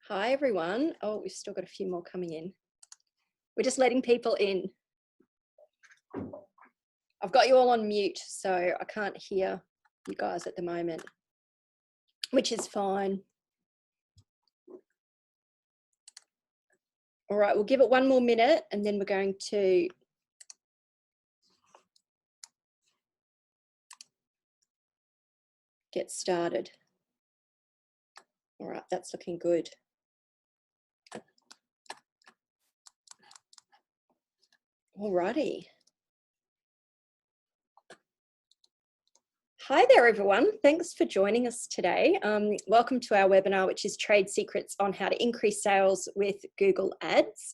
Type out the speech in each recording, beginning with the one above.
Hi, everyone. Oh, we've still got a few more coming in. We're just letting people in. I've got you all on mute, so I can't hear you guys at the moment, which is fine. All right, we'll give it one more minute and then we're going to get started. All right, that's looking good. All righty. Hi there, everyone. Thanks for joining us today. Welcome to our webinar, which is Trade Secrets on How to Increase Sales with Google Ads.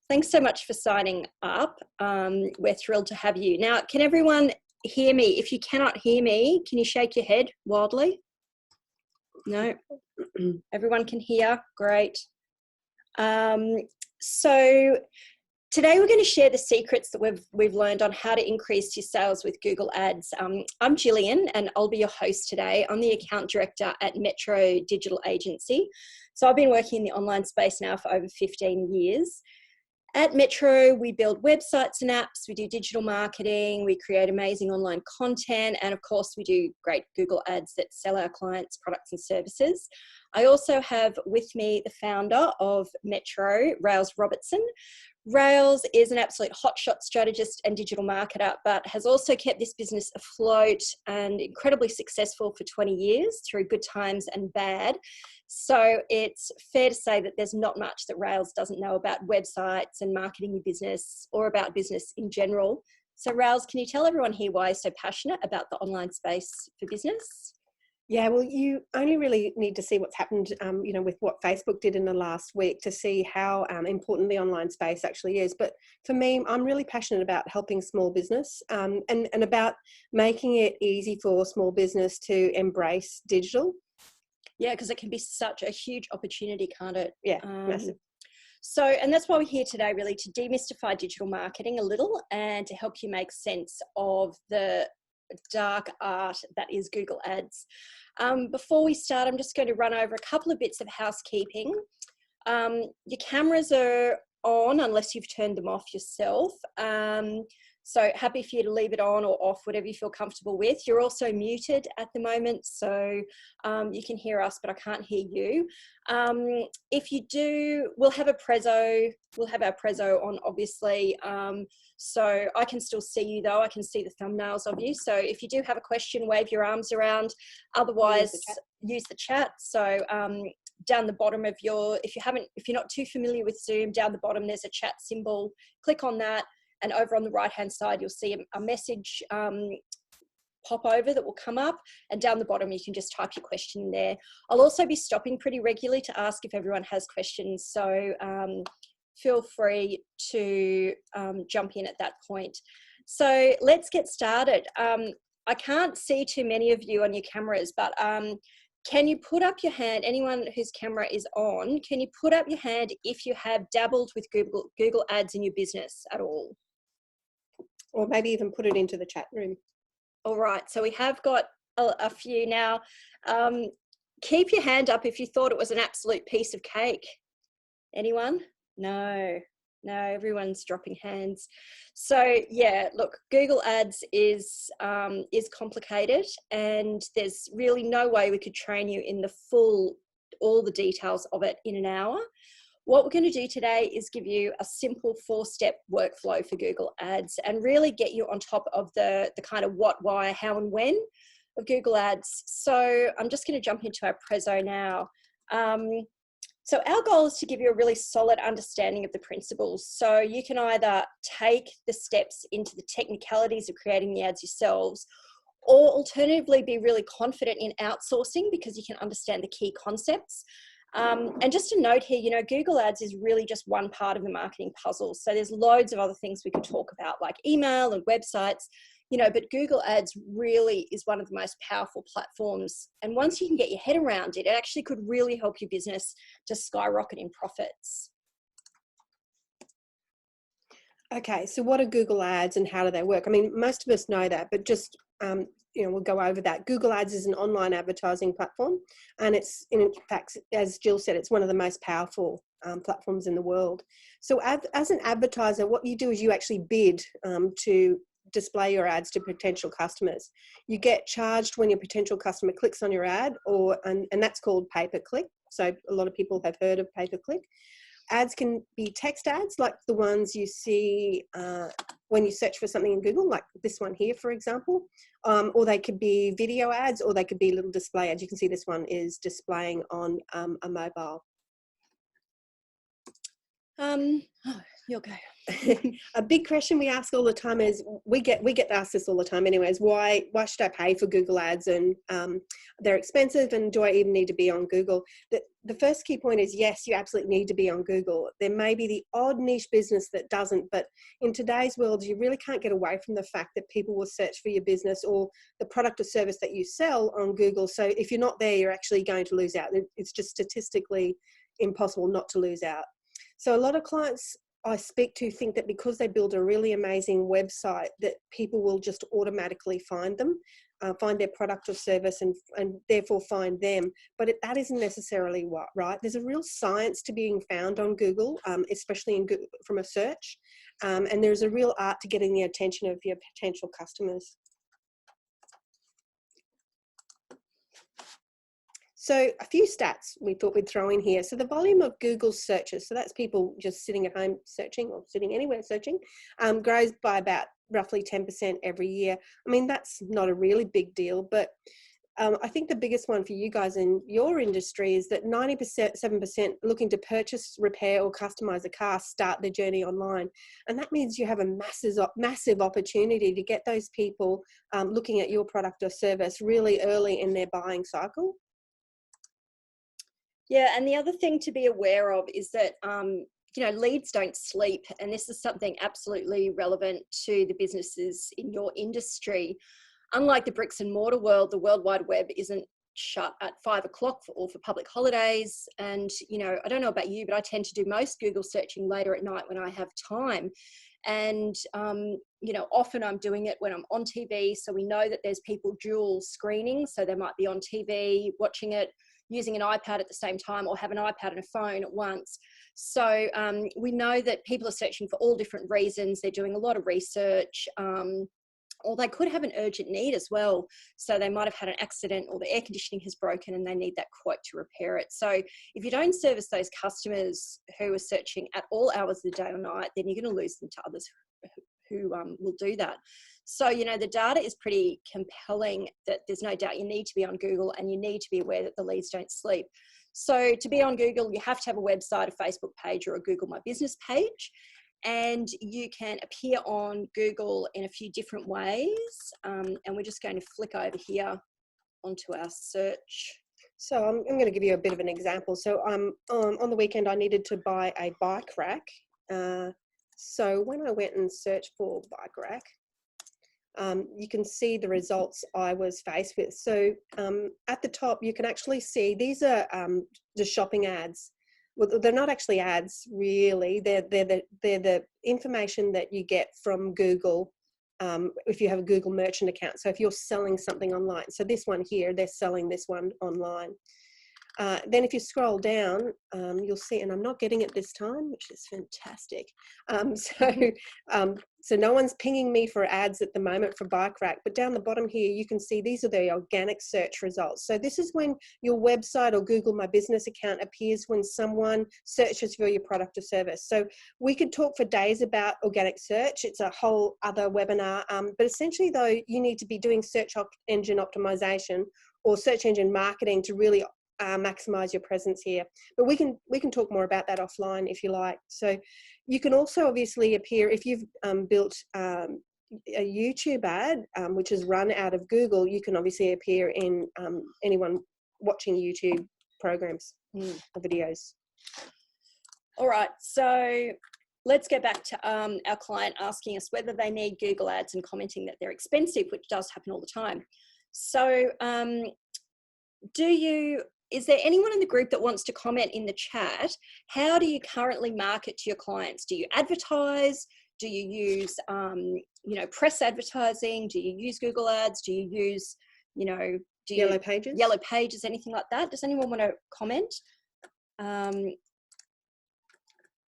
Thanks so much for signing up. We're thrilled to have you. Now, can everyone hear me? If you cannot hear me, can you shake your head wildly? No? Everyone can hear? Great. So today we're going to share the secrets that we've learned on how to increase your sales with Google Ads. I'm Gillian and I'll be your host today. I'm the account director at Mettro Digital Agency. So I've been working in the online space now for over 15 years. At Mettro, we build websites and apps, we do digital marketing, we create amazing online content, and of course we do great Google Ads that sell our clients products and services. I also have with me the founder of Mettro, Rails Robertson. Rails is an absolute hotshot strategist and digital marketer, but has also kept this business afloat and incredibly successful for 20 years through good times and bad. So it's fair to say that there's not much that Rails doesn't know about websites and marketing your business or about business in general. So Rails, can you tell everyone here why you're so passionate about the online space for business? Yeah, well, you only really need to see what's happened, with what Facebook did in the last week to see how important the online space actually is. But for me, I'm really passionate about helping small business and about making it easy for small business to embrace digital. Yeah, because it can be such a huge opportunity, can't it? Yeah, massive. So, and that's why we're here today, really, to demystify digital marketing a little and to help you make sense of the dark art that is Google Ads. Before we start, I'm just going to run over a couple of bits of housekeeping. Your cameras are on unless you've turned them off yourself. So happy for you to leave it on or off, whatever you feel comfortable with. You're also muted at the moment, so you can hear us, but I can't hear you. If you do, we'll have our prezzo on, obviously. So I can still see you though. I can see the thumbnails of you. So if you do have a question, wave your arms around. Otherwise, use the chat. So down the bottom of if you're not too familiar with Zoom, down the bottom there's a chat symbol. Click on that. And over on the right-hand side, you'll see a message pop over that will come up. And down the bottom, you can just type your question in there. I'll also be stopping pretty regularly to ask if everyone has questions. So feel free to jump in at that point. So let's get started. I can't see too many of you on your cameras, but can you put up your hand, anyone whose camera is on, can you put up your hand if you have dabbled with Google Ads in your business at all? Or maybe even put it into the chat room. All right, so we have got a few now. Keep your hand up if you thought it was an absolute piece of cake. Anyone? No, everyone's dropping hands. So yeah, look, Google Ads is complicated, and there's really no way we could train you in all the details of it in an hour. What we're going to do today is give you a simple 4-step workflow for Google Ads and really get you on top of the kind of what, why, how, and when of Google Ads. So I'm just going to jump into our prezzo now. So our goal is to give you a really solid understanding of the principles. So you can either take the steps into the technicalities of creating the ads yourselves, or alternatively be really confident in outsourcing because you can understand the key concepts. And just a note here, Google Ads is really just one part of the marketing puzzle. So there's loads of other things we could talk about, like email and websites, but Google Ads really is one of the most powerful platforms. And once you can get your head around it, it actually could really help your business to skyrocket in profits. Okay, so what are Google Ads and how do they work? I mean, most of us know that, but just we'll go over that. Google Ads is an online advertising platform, and it's, in fact, as Jill said, it's one of the most powerful platforms in the world. So as an advertiser, what you do is you actually bid to display your ads to potential customers. You get charged when your potential customer clicks on your ad, and that's called pay-per-click. So a lot of people have heard of pay-per-click. Ads can be text ads, like the ones you see when you search for something in Google, like this one here, for example, or they could be video ads, or they could be little display ads. You can see this one is displaying on a mobile. You'll go. A big question we ask all the time is, we get asked this all the time anyways, why should I pay for Google Ads, and they're expensive, and do I even need to be on Google? The first key point is, yes, you absolutely need to be on Google. There may be the odd niche business that doesn't, but in today's world, you really can't get away from the fact that people will search for your business or the product or service that you sell on Google. So if you're not there, you're actually going to lose out. It's just statistically impossible not to lose out. So a lot of clients I speak to think that because they build a really amazing website, that people will just automatically find them, find their product or service, and therefore find them. But that isn't necessarily right. There's a real science to being found on Google, especially from a search. And there's a real art to getting the attention of your potential customers. So a few stats we thought we'd throw in here. So the volume of Google searches, so that's people just sitting at home searching, or sitting anywhere searching, grows by about roughly 10% every year. I mean, that's not a really big deal, but I think the biggest one for you guys in your industry is that 97% looking to purchase, repair, or customize a car start their journey online. And that means you have a massive opportunity to get those people looking at your product or service really early in their buying cycle. Yeah, and the other thing to be aware of is that, leads don't sleep. And this is something absolutely relevant to the businesses in your industry. Unlike the bricks and mortar world, the World Wide Web isn't shut at 5 o'clock or for public holidays. And, I don't know about you, but I tend to do most Google searching later at night when I have time. And, often I'm doing it when I'm on TV. So we know that there's people dual screening. So they might be on TV, watching it, using an iPad at the same time, or have an iPad and a phone at once. So we know that people are searching for all different reasons. They're doing a lot of research, or they could have an urgent need as well. So they might have had an accident, or the air conditioning has broken and they need that quote to repair it. So if you don't service those customers who are searching at all hours of the day or night, then you're going to lose them to others who will do that. So, the data is pretty compelling that there's no doubt you need to be on Google, and you need to be aware that the leads don't sleep. So to be on Google, you have to have a website, a Facebook page, or a Google My Business page. And you can appear on Google in a few different ways. And we're just going to flick over here onto our search. So I'm going to give you a bit of an example. So on the weekend, I needed to buy a bike rack. So when I went and searched for bike rack, you can see the results I was faced with. So at the top, you can actually see these are the shopping ads. Well, they're not actually ads, really. They're the information that you get from Google if you have a Google merchant account. So if you're selling something online. So this one here, they're selling this one online. Then if you scroll down, you'll see, and I'm not getting it this time, which is fantastic. So no one's pinging me for ads at the moment for bike rack, but down the bottom here, you can see these are the organic search results. So this is when your website or Google My Business account appears when someone searches for your product or service. So we could talk for days about organic search. It's a whole other webinar, but essentially though, you need to be doing search engine optimization or search engine marketing to really maximize your presence here. But we can talk more about that offline if you like. So you can also obviously appear if you've built a YouTube ad, which is run out of Google. You can obviously appear in anyone watching YouTube programs or videos. All right, so let's go back to our client asking us whether they need Google ads and commenting that they're expensive, which does happen all the time. So is there anyone in the group that wants to comment in the chat? How do you currently market to your clients? Do you advertise? Do you use, press advertising? Do you use Google Ads? Do you use, Yellow Pages? Yellow Pages, anything like that? Does anyone want to comment? I'm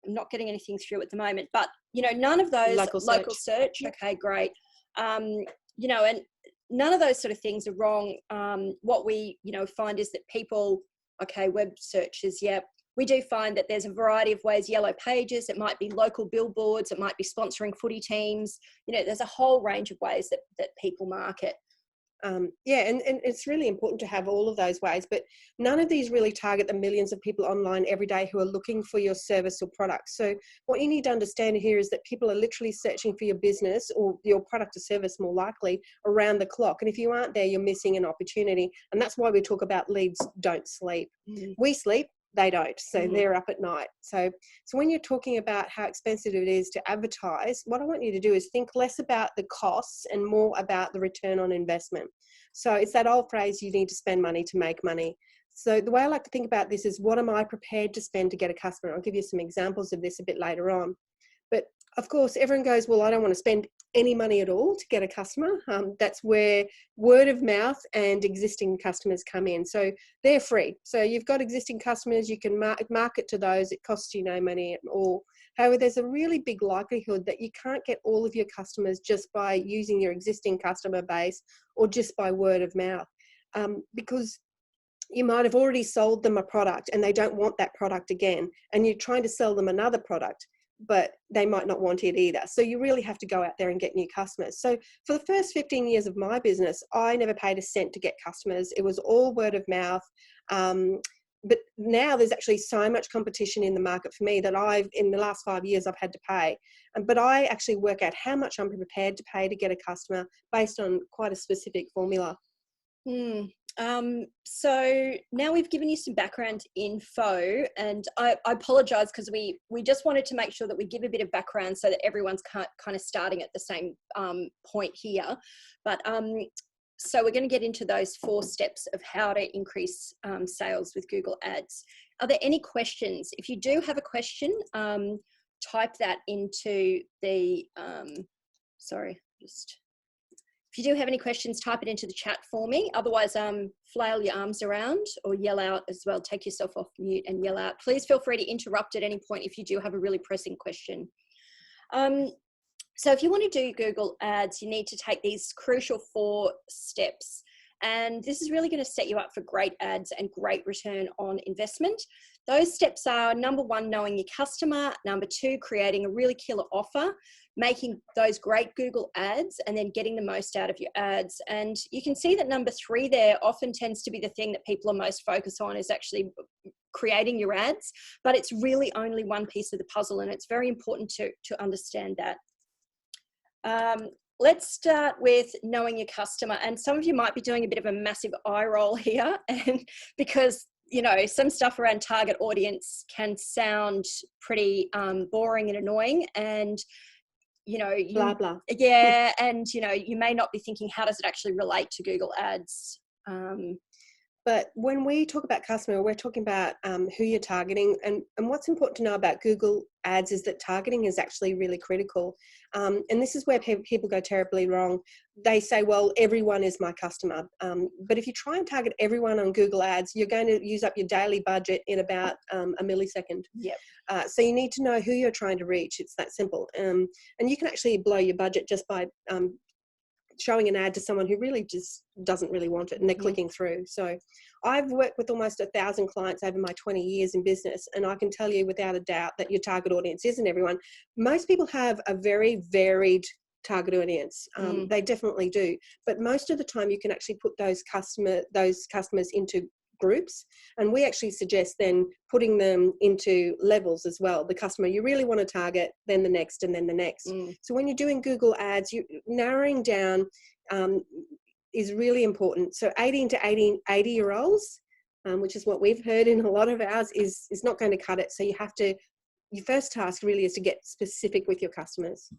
not getting anything through at the moment, but, none of those, local search. Yep. Okay, great. And none of those sort of things are wrong. What we, find is that people, web searches, we do find that there's a variety of ways. Yellow Pages, it might be local billboards, it might be sponsoring footy teams. There's a whole range of ways that people market. And it's really important to have all of those ways, but none of these really target the millions of people online every day who are looking for your service or product. So what you need to understand here is that people are literally searching for your business or your product or service, more likely, around the clock. And if you aren't there, you're missing an opportunity. And that's why we talk about leads don't sleep. We sleep, they don't. So they're up at night. So when you're talking about how expensive it is to advertise, what I want you to do is think less about the costs and more about the return on investment. So it's that old phrase, you need to spend money to make money. So the way I like to think about this is, what am I prepared to spend to get a customer? I'll give you some examples of this a bit later on. But of course, everyone goes, well, I don't want to spend any money at all to get a customer. That's where word of mouth and existing customers come in. So they're free. So you've got existing customers, you can market to those. It costs you no money at all. However, there's a really big likelihood that you can't get all of your customers just by using your existing customer base or just by word of mouth, because you might have already sold them a product and they don't want that product again, and you're trying to sell them another product, but they might not want it either. So you really have to go out there and get new customers. So for the first 15 years of my business, I never paid a cent to get customers. It was all word of mouth. But now there's actually so much competition in the market for me that in the last 5 years, I've had to pay. But I actually work out how much I'm prepared to pay to get a customer based on quite a specific formula. So now we've given you some background info, and I apologize because we just wanted to make sure that we give a bit of background so that everyone's kind of starting at the same point here. But so we're going to get into those 4 steps of how to increase sales with Google Ads. Are there any questions? If you do have a question, type that into the, if you do have any questions, type it into the chat for me. Otherwise, flail your arms around or yell out as well. Take yourself off mute and yell out. Please feel free to interrupt at any point if you do have a really pressing question. So if you want to do Google Ads, you need to take these crucial 4 steps. And this is really going to set you up for great ads and great return on investment. Those steps are: number 1, knowing your customer; number 2, creating a really killer offer; making those great Google ads, and then getting the most out of your ads. And you can see that number 3 there often tends to be the thing that people are most focused on, is actually creating your ads, but it's really only one piece of the puzzle, and it's very important to understand that. Let's start with knowing your customer. And some of you might be doing a bit of a massive eye roll here, and because some stuff around target audience can sound pretty boring and annoying, and blah blah. Yeah, and you may not be thinking, how does it actually relate to Google Ads? But when we talk about customer, we're talking about who you're targeting. And what's important to know about Google Ads is that targeting is actually really critical. And this is where people go terribly wrong. They say, well, everyone is my customer. But if you try and target everyone on Google Ads, you're going to use up your daily budget in about a millisecond. Yep. So you need to know who you're trying to reach. It's that simple. And you can actually blow your budget just by showing an ad to someone who really just doesn't really want it, and they're clicking through. So I've worked with almost 1,000 clients over my 20 years in business, and I can tell you without a doubt that your target audience isn't everyone. Most people have a very varied target audience. They definitely do. But most of the time you can actually put those customers into groups, and we actually suggest then putting them into levels as well. The customer you really want to target, then the next, and then the next. So when you're doing Google Ads, you narrowing down is really important. So 18 to 80-year-olds, which is what we've heard in a lot of ours, is not going to cut it. So your first task really is to get specific with your customers.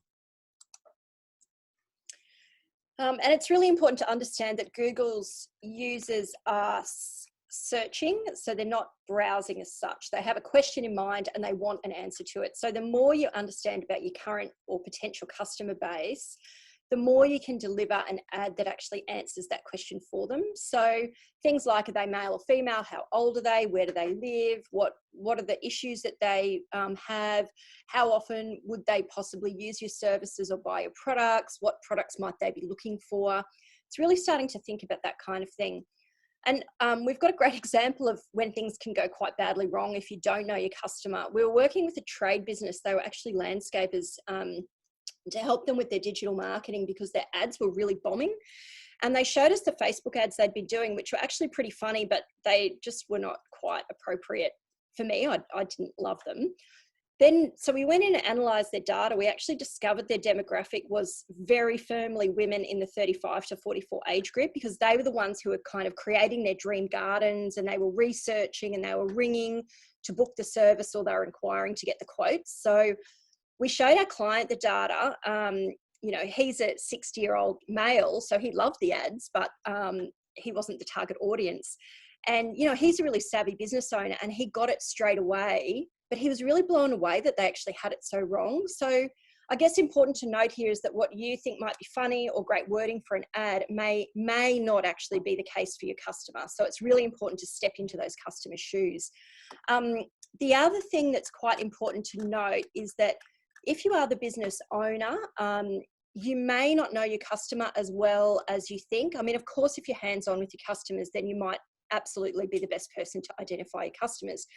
And it's really important to understand that Google's users are searching, so they're not browsing as such. They have a question in mind and they want an answer to it. So the more you understand about your current or potential customer base, the more you can deliver an ad that actually answers that question for them. So things like, are they male or female? How old are they? Where do they live? What are the issues that they have? How often would they possibly use your services or buy your products? What products might they be looking for? It's really starting to think about that kind of thing. And we've got a great example of when things can go quite badly wrong if you don't know your customer. We were working with a trade business. They were actually landscapers, to help them with their digital marketing because their ads were really bombing. And they showed us the Facebook ads they'd been doing, which were actually pretty funny, but they just were not quite appropriate for me. I didn't love them. Then, so we went in and analysed their data. We actually discovered their demographic was very firmly women in the 35 to 44 age group, because they were the ones who were kind of creating their dream gardens, and they were researching and they were ringing to book the service, or they were inquiring to get the quotes. So we showed our client the data. He's a 60-year-old male, so he loved the ads, but he wasn't the target audience. And, he's a really savvy business owner and he got it straight away, but he was really blown away that they actually had it so wrong. So I guess important to note here is that what you think might be funny or great wording for an ad may not actually be the case for your customer. So it's really important to step into those customer shoes. The other thing that's quite important to note is that if you are the business owner, you may not know your customer as well as you think. I mean, of course, if you're hands-on with your customers, then you might absolutely be the best person to identify your customers.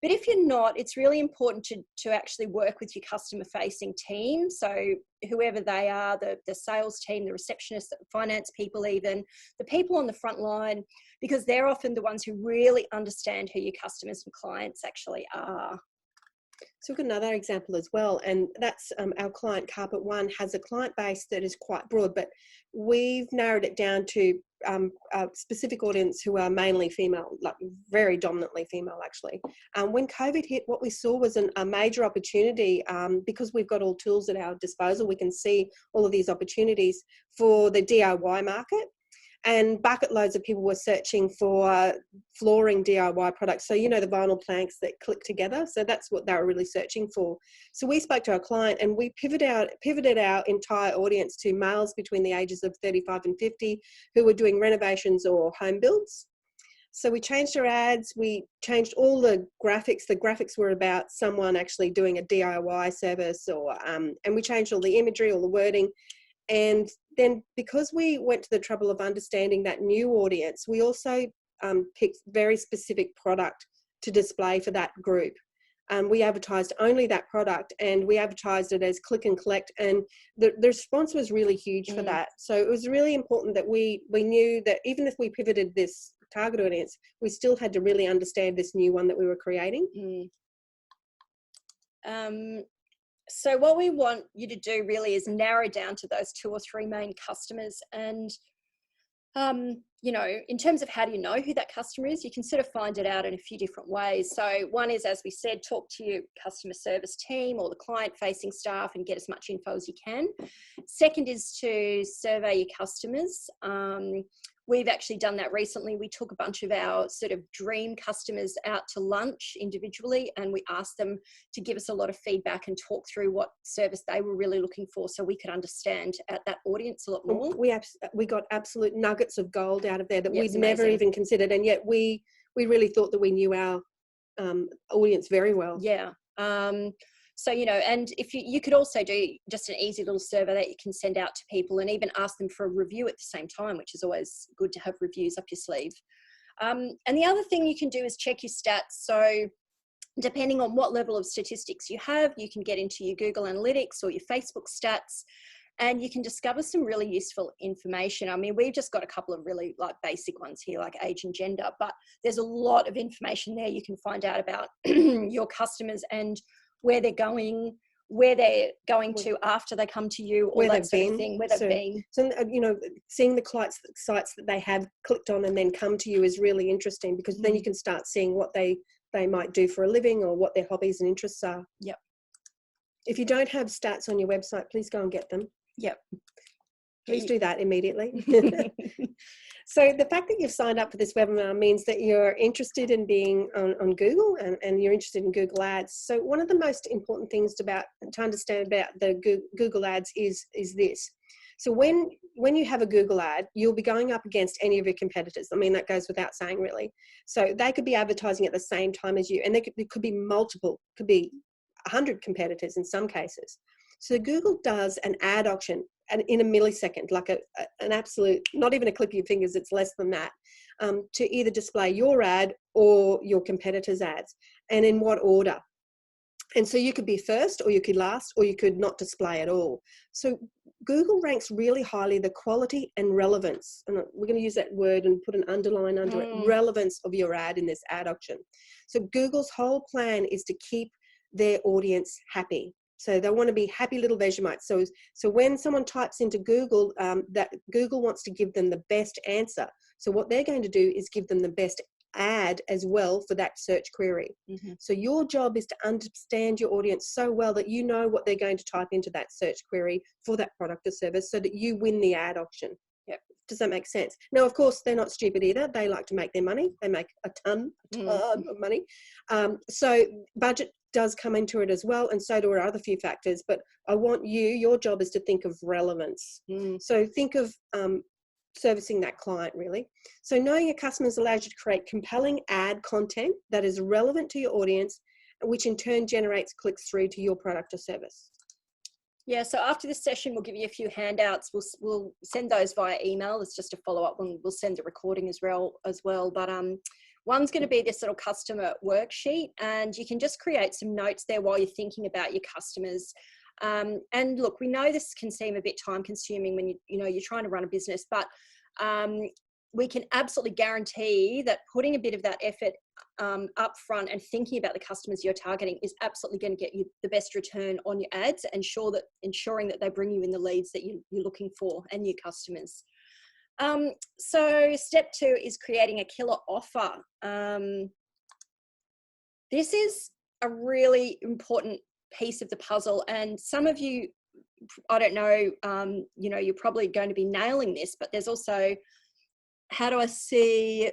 But if you're not, it's really important to actually work with your customer-facing team. So whoever they are, the sales team, the receptionists, the finance people even, the people on the front line, because they're often the ones who really understand who your customers and clients actually are. So we've got another example as well, and that's our client Carpet One has a client base that is quite broad, but we've narrowed it down to a specific audience who are mainly female, like very dominantly female actually. When COVID hit, what we saw was a major opportunity, because we've got all tools at our disposal. We can see all of these opportunities for the DIY market. And bucket loads of people were searching for flooring DIY products. So, the vinyl planks that click together. So that's what they were really searching for. So we spoke to our client and we pivoted our entire audience to males between the ages of 35 and 50 who were doing renovations or home builds. So we changed our ads, we changed all the graphics. The graphics were about someone actually doing a DIY service, and we changed all the imagery, all the wording. And then because we went to the trouble of understanding that new audience, we also picked very specific product to display for that group. We advertised only that product, and we advertised it as click and collect, and the response was really huge for that. So it was really important that we knew that even if we pivoted this target audience, we still had to really understand this new one that we were creating. So what we want you to do really is narrow down to those 2 or 3 main customers. And, in terms of how do you know who that customer is, you can sort of find it out in a few different ways. So one is, as we said, talk to your customer service team or the client-facing staff and get as much info as you can. Second is to survey your customers. We've actually done that recently. We took a bunch of our sort of dream customers out to lunch individually, and we asked them to give us a lot of feedback and talk through what service they were really looking for, so we could understand that audience a lot more. We got absolute nuggets of gold out of there that we'd never even considered, and yet we really thought that we knew our audience very well. Yeah. So, and if you could also do just an easy little survey that you can send out to people and even ask them for a review at the same time, which is always good to have reviews up your sleeve. And the other thing you can do is check your stats. So depending on what level of statistics you have, you can get into your Google Analytics or your Facebook stats, and you can discover some really useful information. I mean, we've just got a couple of really basic ones here, like age and gender, but there's a lot of information there you can find out about your customers and where they're going to after they come to you, or that sort of thing, where they've been. So, seeing the sites that they have clicked on and then come to you is really interesting, because then you can start seeing what they might do for a living or what their hobbies and interests are. Yep. If you don't have stats on your website, please go and get them. Yep. Please do that immediately. So the fact that you've signed up for this webinar means that you're interested in being on Google and you're interested in Google Ads. So one of the most important things to understand about the Google Ads is this. So when you have a Google ad, you'll be going up against any of your competitors. I mean, that goes without saying, really. So they could be advertising at the same time as you, and there could be multiple, could be 100 competitors in some cases. So Google does an ad auction and in a millisecond, like an absolute, not even a click of your fingers, it's less than that, to either display your ad or your competitors' ads, and in what order. And so you could be first, or you could last, or you could not display at all. So Google ranks really highly the quality and relevance, and we're going to use that word and put an underline under it, relevance of your ad in this ad auction. So Google's whole plan is to keep their audience happy. So they want to be happy little Vegemites. So when someone types into Google, that Google wants to give them the best answer. So what they're going to do is give them the best ad as well for that search query. So your job is to understand your audience so well that you know what they're going to type into that search query for that product or service, so that you win the ad auction. Yep. Does that make sense? Now, of course, they're not stupid either. They like to make their money. They make a ton of money. So budget does come into it as well, and so do our other few factors. But I want your job is to think of relevance. So think of servicing that client, really. So knowing your customers allows you to create compelling ad content that is relevant to your audience, which in turn generates clicks through to your product or service. Yeah, so after this session, we'll give you a few handouts. We'll send those via email. It's just a follow-up one. We'll send a recording as well. But one's going to be this little customer worksheet, and you can just create some notes there while you're thinking about your customers. And look, we know this can seem a bit time consuming when you're trying to run a business, but we can absolutely guarantee that putting a bit of that effort up front and thinking about the customers you're targeting is absolutely going to get you the best return on your ads, and ensuring that they bring you in the leads that you're looking for and new customers. So step 2 is creating a killer offer. This is a really important piece of the puzzle, and some of you, I don't know, you're probably going to be nailing this, but there's also, how do I see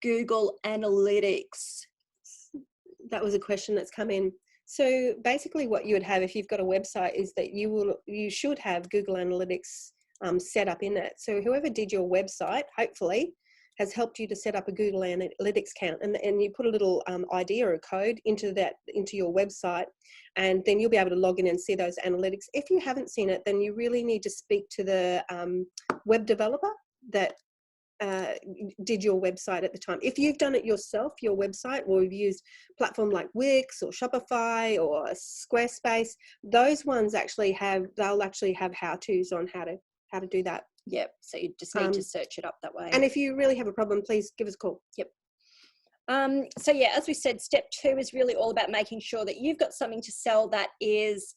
Google Analytics? That was a question that's come in. So basically what you would have if you've got a website is that you should have Google Analytics set up in it. So whoever did your website, hopefully, has helped you to set up a Google Analytics account, and you put a little ID or a code into your website, and then you'll be able to log in and see those analytics. If you haven't seen it, then you really need to speak to the web developer that did your website at the time. If you've done it yourself, your website, or you've used platform like Wix or Shopify or Squarespace, those ones they'll actually have how-tos on how to do that. Yep. So you just need to search it up that way. And if you really have a problem, please give us a call. Yep. So yeah, as we said, step 2 is really all about making sure that you've got something to sell that is,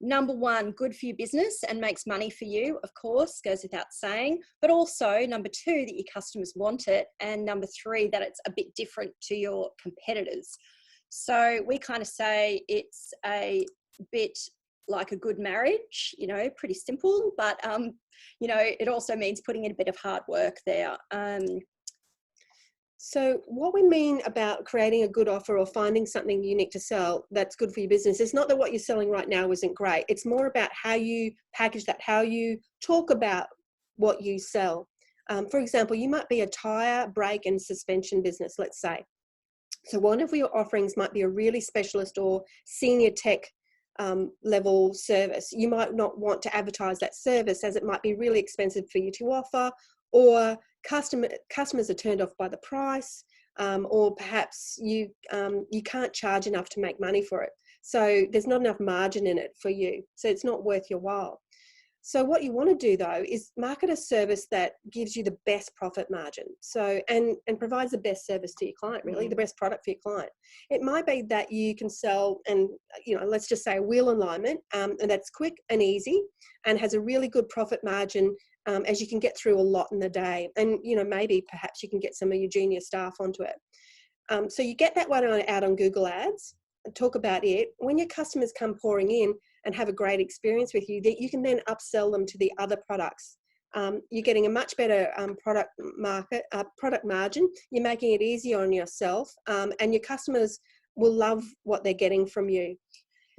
number 1, good for your business and makes money for you, of course, goes without saying, but also number 2, that your customers want it, and number 3, that it's a bit different to your competitors. So we kind of say it's a bit like a good marriage, pretty simple, but it also means putting in a bit of hard work there. So what we mean about creating a good offer or finding something unique to sell that's good for your business, it's not that what you're selling right now isn't great. It's more about how you package that, how you talk about what you sell. For example, you might be a tire, brake and suspension business, let's say. So one of your offerings might be a really specialist or senior tech level service. You might not want to advertise that service, as it might be really expensive for you to offer, or customers are turned off by the price, or perhaps you can't charge enough to make money for it. So there's not enough margin in it for you. So it's not worth your while. So what you want to do though is market a service that gives you the best profit margin. So and provides the best service to your client, really, the best product for your client. It might be that you can sell, and let's just say a wheel alignment, and that's quick and easy and has a really good profit margin, as you can get through a lot in the day. And maybe perhaps you can get some of your junior staff onto it. So you get that one out on Google Ads and talk about it. When your customers come pouring in and have a great experience with you, that you can then upsell them to the other products You're getting a much better product margin. You're making it easier on yourself, and your customers will love what they're getting from you.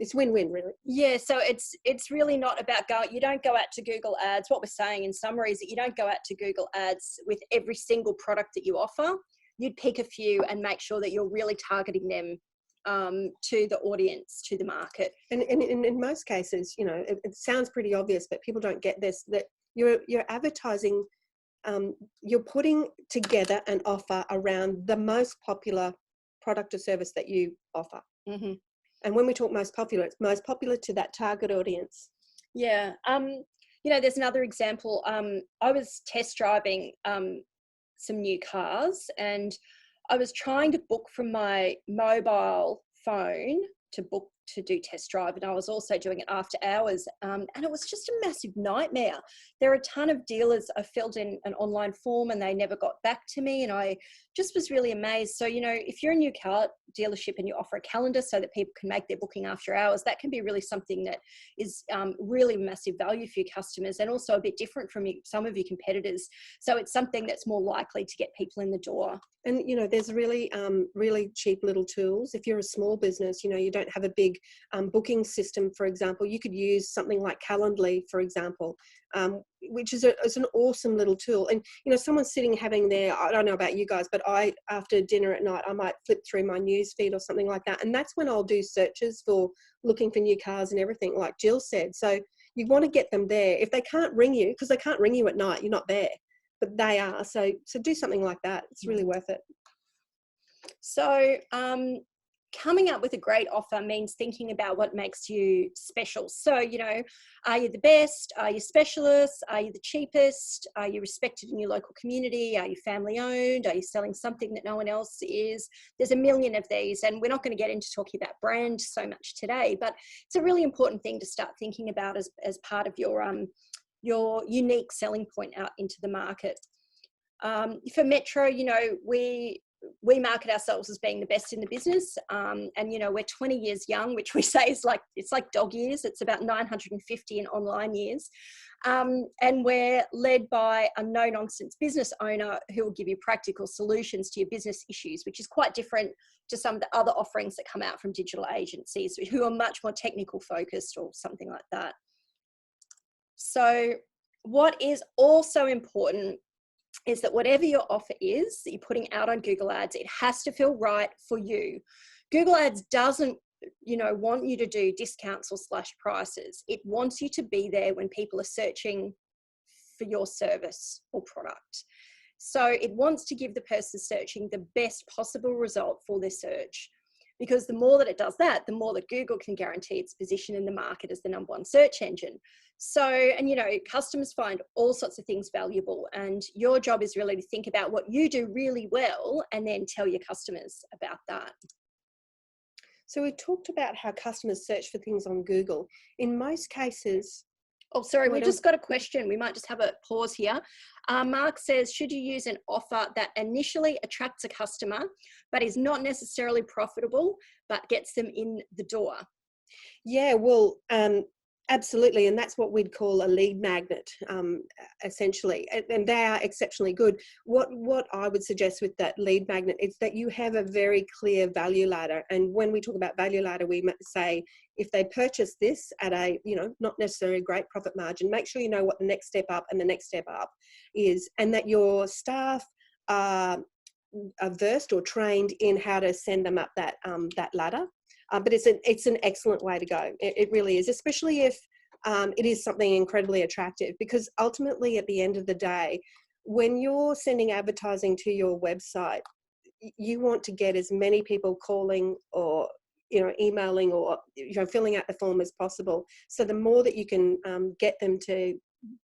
It's win-win, really. Yeah, so it's really not about you don't go out to Google Ads. What we're saying in summary is that you don't go out to Google Ads with every single product that you offer. You'd pick a few and make sure that you're really targeting them to the audience, to the market. And in most cases, you know, it sounds pretty obvious, but people don't get this, that you're advertising, you're putting together an offer around the most popular product or service that you offer. Mm-hmm. And when we talk most popular, it's most popular to that target audience. Yeah. You know, there's another example. I was test driving some new cars, and I was trying to book from my mobile phone to do test drive, and I was also doing it after hours, and it was just a massive nightmare. There are a ton of dealers. I filled in an online form and they never got back to me, and I just was really amazed. So, you know, if you're a new car dealership and you offer a calendar so that people can make their booking after hours, that can be really something that is really massive value for your customers, and also a bit different from some of your competitors. So it's something that's more likely to get people in the door. And, you know, there's really, really cheap little tools. If you're a small business, you know, you don't have a big booking system, for example, you could use something like Calendly, for example, which is an awesome little tool. And, you know, someone's sitting having I don't know about you guys, but after dinner at night, I might flip through my news feed or something like that. And that's when I'll do searches for looking for new cars and everything, like Jill said. So you want to get them there. If they can't ring you, because they can't ring you at night, you're not there. But they are. So do something like that. It's really worth it. So coming up with a great offer means thinking about what makes you special. So, you know, are you the best? Are you specialists? Are you the cheapest? Are you respected in your local community? Are you family owned? Are you selling something that no one else is? There's a million of these, and we're not going to get into talking about brand so much today, but it's a really important thing to start thinking about as part of your unique selling point out into the market. For Mettro, you know, we market ourselves as being the best in the business, and you know, we're 20 years young, which we say is like, it's like dog years. It's about 950 in online years, and we're led by a no-nonsense business owner who will give you practical solutions to your business issues, which is quite different to some of the other offerings that come out from digital agencies who are much more technical focused or something like that. So what is also important is that whatever your offer is that you're putting out on Google Ads, it has to feel right for you. Google Ads doesn't, you know, want you to do discounts or slash prices. It wants you to be there when people are searching for your service or product. So it wants to give the person searching the best possible result for their search, because the more that it does that, the more that Google can guarantee its position in the market as the #1 search engine. So, and you know, customers find all sorts of things valuable, and your job is really to think about what you do really well and then tell your customers about that. So we talked about how customers search for things on Google. In most cases... Oh, sorry, we just got a question. We might just have a pause here. Mark says, should you use an offer that initially attracts a customer, but is not necessarily profitable, but gets them in the door? Yeah, well, absolutely. And that's what we'd call a lead magnet, essentially. And they are exceptionally good. What I would suggest with that lead magnet is that you have a very clear value ladder. And when we talk about value ladder, we say, if they purchase this at a, you know, not necessarily a great profit margin, make sure you know what the next step up and the next step up is, and that your staff are versed or trained in how to send them up that ladder. But it's an excellent way to go. It really is, especially if it is something incredibly attractive, because ultimately at the end of the day, when you're sending advertising to your website, you want to get as many people calling or, you know, emailing or, you know, filling out the form as possible. So the more that you can get them to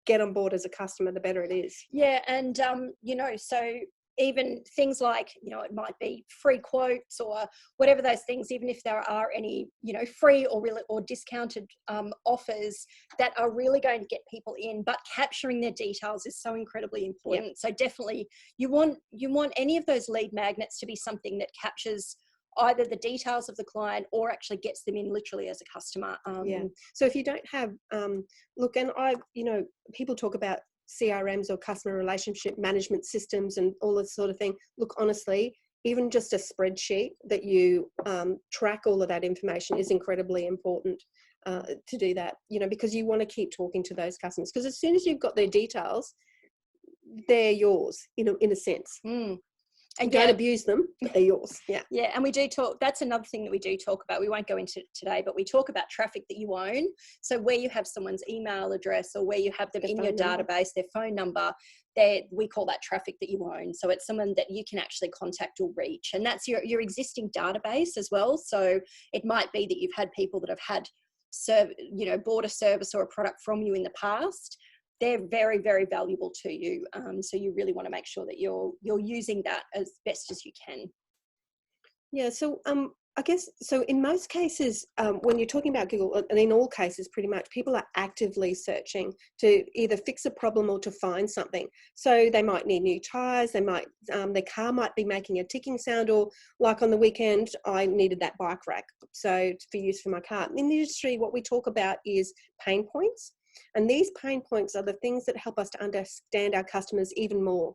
get on board as a customer, the better it is. Yeah, and you know, so even things like, you know, it might be free quotes or whatever those things, even if there are any, you know, free or really or discounted offers that are really going to get people in, but capturing their details is so incredibly important. Yep. So definitely you want any of those lead magnets to be something that captures either the details of the client or actually gets them in literally as a customer. Yeah. So if you don't have, look, and you know, people talk about CRMs or customer relationship management systems and all this sort of thing. Look, honestly, even just a spreadsheet that you track all of that information is incredibly important to do that, you know, because you want to keep talking to those customers, because as soon as you've got their details, they're yours in a sense. And don't abuse them, but they're yours. Yeah, and we do talk, that's another thing that we do talk about. We won't go into it today, but we talk about traffic that you own. So where you have someone's email address or where you have them in your database, their phone number, we call that traffic that you own. So it's someone that you can actually contact or reach. And that's your existing database as well. So it might be that you've had people that have had bought a service or a product from you in the past. They're very, very valuable to you. So you really want to make sure that you're using that as best as you can. Yeah. So I guess, so in most cases, when you're talking about Google, and in all cases, pretty much, people are actively searching to either fix a problem or to find something. So they might need new tires. They might, their car might be making a ticking sound, or like on the weekend, I needed that bike rack. So for use for my car. In the industry, what we talk about is pain points. And these pain points are the things that help us to understand our customers even more.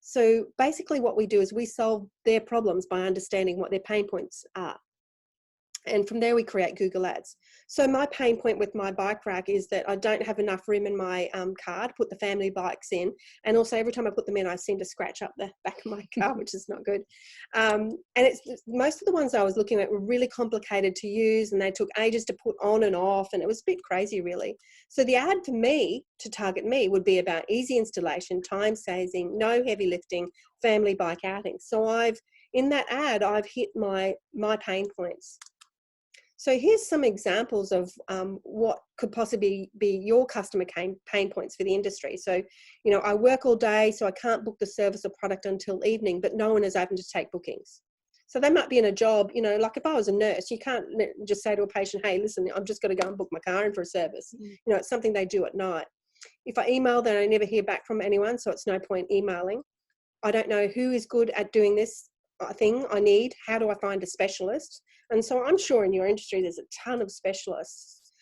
So basically what we do is we solve their problems by understanding what their pain points are. And from there we create Google Ads. So my pain point with my bike rack is that I don't have enough room in my car to put the family bikes in. And also every time I put them in, I seem to scratch up the back of my car, which is not good. And it's most of the ones I was looking at were really complicated to use, and they took ages to put on and off, and it was a bit crazy really. So the ad for me, to target me, would be about easy installation, time saving, no heavy lifting, family bike outing. So in that ad, I've hit my pain points. So here's some examples of what could possibly be your customer pain points for the industry. So, you know, I work all day, so I can't book the service or product until evening, but no one is open to take bookings. So they might be in a job, you know, like if I was a nurse, you can't just say to a patient, hey, listen, I've just got to go and book my car in for a service. You know, it's something they do at night. If I email, then I never hear back from anyone, so it's no point emailing. I don't know who is good at doing this thing I need. How do I find a specialist? And so I'm sure in your industry, there's a ton of specialists.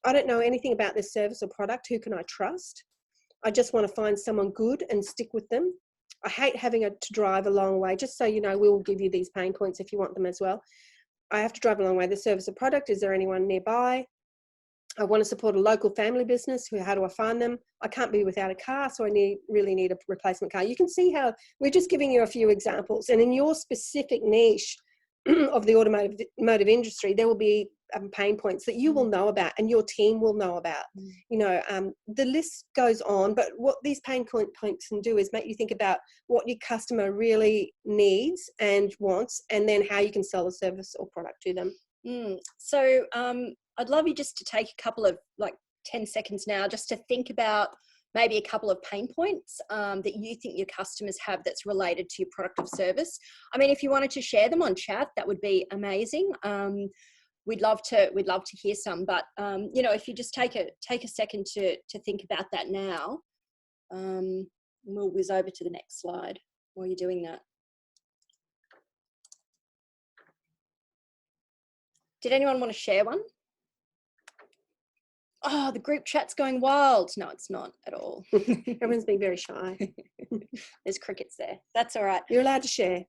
I don't know anything about this service or product. Who can I trust? I just want to find someone good and stick with them. I hate having to drive a long way. Just so you know, we will give you these pain points if you want them as well. I have to drive a long way. The service or product, is there anyone nearby? I want to support a local family business. How do I find them? I can't be without a car, so I really need a replacement car. You can see how we're just giving you a few examples. And in your specific niche of the automotive industry, there will be pain points that you will know about and your team will know about. You know, the list goes on, but what these pain points can do is make you think about what your customer really needs and wants, and then how you can sell the service or product to them. So I'd love you just to take a couple of 10 seconds now just to think about maybe a couple of pain points that you think your customers have that's related to your product or service. I mean, if you wanted to share them on chat, that would be amazing. We'd love to hear some, but you know, if you just take a second to think about that now, we'll whiz over to the next slide while you're doing that. Did anyone want to share one? Oh, the group chat's going wild. No, it's not at all. Everyone's being very shy. There's crickets there. That's all right. You're allowed to share.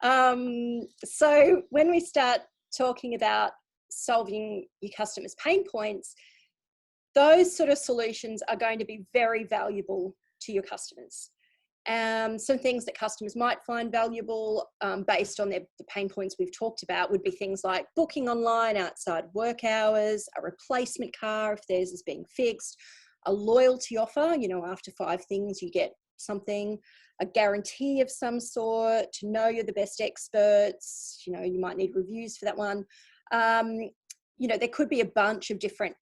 So when we start talking about solving your customers' pain points, those sort of solutions are going to be very valuable to your customers. Some things that customers might find valuable based on the pain points we've talked about would be things like booking online outside work hours, a replacement car if theirs is being fixed, a loyalty offer, you know, after 5 things you get something, a guarantee of some sort, to know you're the best experts, you know, you might need reviews for that one. You know, there could be a bunch of different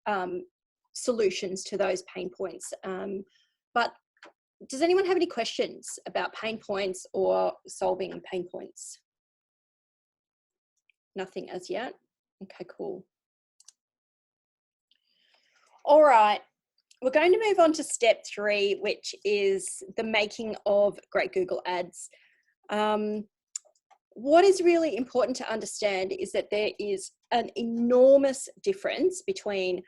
solutions to those pain points. But does anyone have any questions about pain points or solving pain points? Nothing as yet. Okay, cool. All right, we're going to move on to step 3, which is the making of great Google Ads. What is really important to understand is that there is an enormous difference between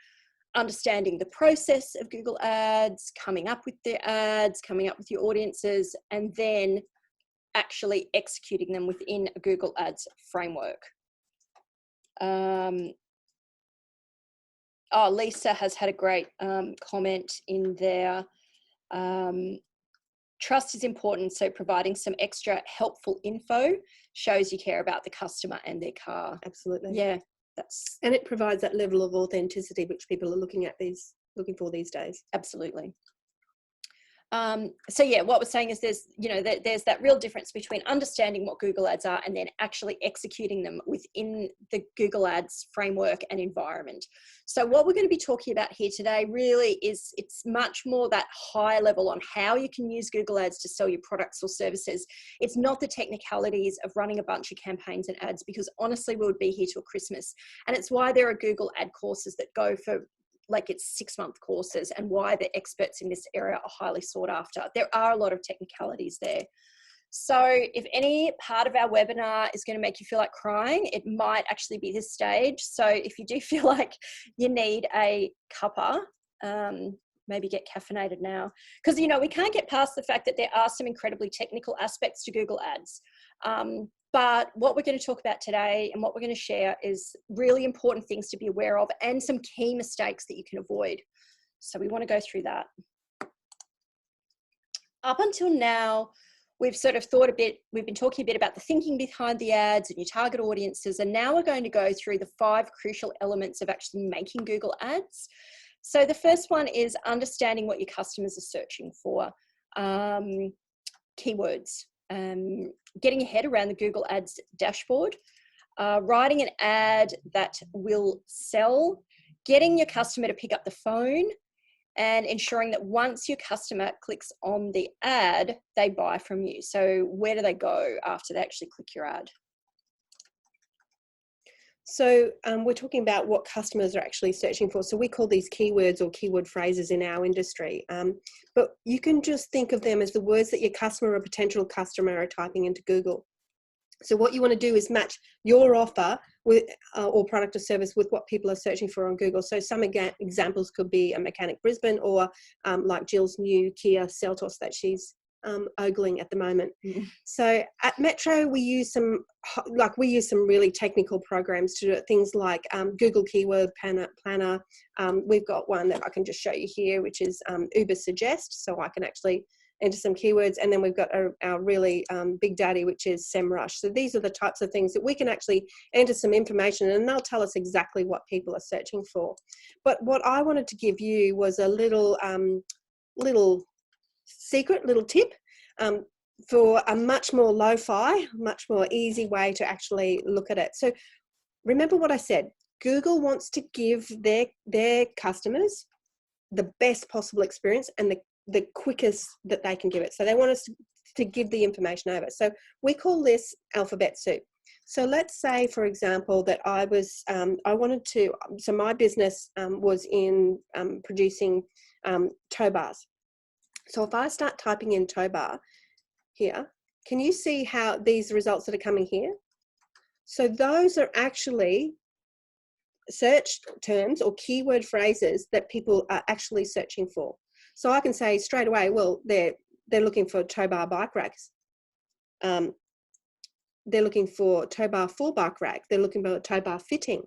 understanding the process of Google Ads, coming up with the ads, coming up with your audiences, and then actually executing them within a Google Ads framework. Oh, Lisa has had a great comment in there. Trust is important, so providing some extra helpful info shows you care about the customer and their car. Absolutely. Yeah, and it provides that level of authenticity which people are looking for these days. Absolutely. So yeah, what we're saying is there's that real difference between understanding what Google Ads are and then actually executing them within the Google Ads framework and environment. So what we're going to be talking about here today really is, it's much more that high level on how you can use Google Ads to sell your products or services. It's not the technicalities of running a bunch of campaigns and ads, because honestly, we would be here till Christmas. And it's why there are Google Ad courses that go for, like, it's 6-month courses, and why the experts in this area are highly sought after. There are a lot of technicalities there. So if any part of our webinar is going to make you feel like crying, it might actually be this stage. So if you do feel like you need a cuppa, maybe get caffeinated now, because, you know, we can't get past the fact that there are some incredibly technical aspects to Google Ads. But what we're going to talk about today and what we're going to share is really important things to be aware of and some key mistakes that you can avoid. So we want to go through that. Up until now, we've sort of we've been talking a bit about the thinking behind the ads and your target audiences. And now we're going to go through the 5 crucial elements of actually making Google Ads. So the first one is understanding what your customers are searching for. Keywords. Getting your head around the Google Ads dashboard, writing an ad that will sell, getting your customer to pick up the phone, and ensuring that once your customer clicks on the ad, they buy from you. So where do they go after they actually click your ad? So we're talking about what customers are actually searching for. So we call these keywords or keyword phrases in our industry. But you can just think of them as the words that your customer or potential customer are typing into Google. So what you want to do is match your offer with or product or service with what people are searching for on Google. So some examples could be a mechanic Brisbane, or like Jill's new Kia Seltos that she's ogling at the moment. So at Mettro, we use some really technical programs to do it. Things like Google Keyword Planner. We've got one that I can just show you here, which is Uber Suggest. So I can actually enter some keywords, and then we've got our really big daddy, which is SEMrush. So these are the types of things that we can actually enter some information, and they'll tell us exactly what people are searching for. But what I wanted to give you was a little secret, little tip for a much more lo-fi, much more easy way to actually look at it. So remember what I said, Google wants to give their customers the best possible experience and the quickest that they can give it. So they want us to give the information over. So we call this alphabet soup. So let's say, for example, that so my business was in producing tow bars. So if I start typing in tow bar here, can you see how these results that are coming here? So those are actually search terms or keyword phrases that people are actually searching for. So I can say straight away, well, they're looking for tow bar bike racks. They're looking for tow bar full bike rack. They're looking for tow bar fitting.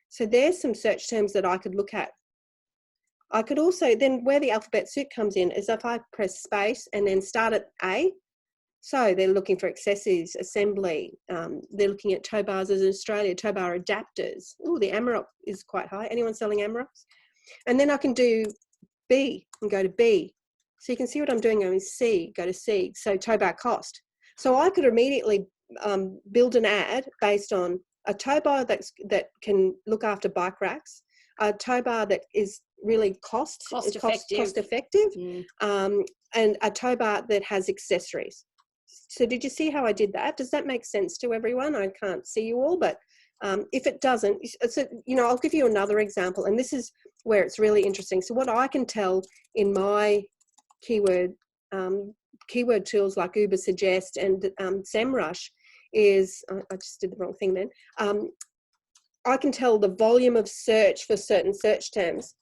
So there's some search terms that I could look at. I could also, then where the alphabet soup comes in is if I press space and then start at A. So they're looking for accessories, assembly. They're looking at tow bars in Australia, tow bar adapters. Oh, the Amarok is quite high. Anyone selling Amaroks? And then I can do B and go to B. So you can see what I'm doing. Going C, go to C. So tow bar cost. So I could immediately build an ad based on a tow bar that can look after bike racks, a tow bar that is really cost effective, and a tow bar that has accessories. So did you see how I did that? Does that make sense to everyone? I can't see you all, but if it doesn't, so, I'll give you another example, and this is where it's really interesting. So what I can tell in my keyword tools like Uber Suggest and SEMrush is, I just did the wrong thing then. I can tell the volume of search for certain search terms.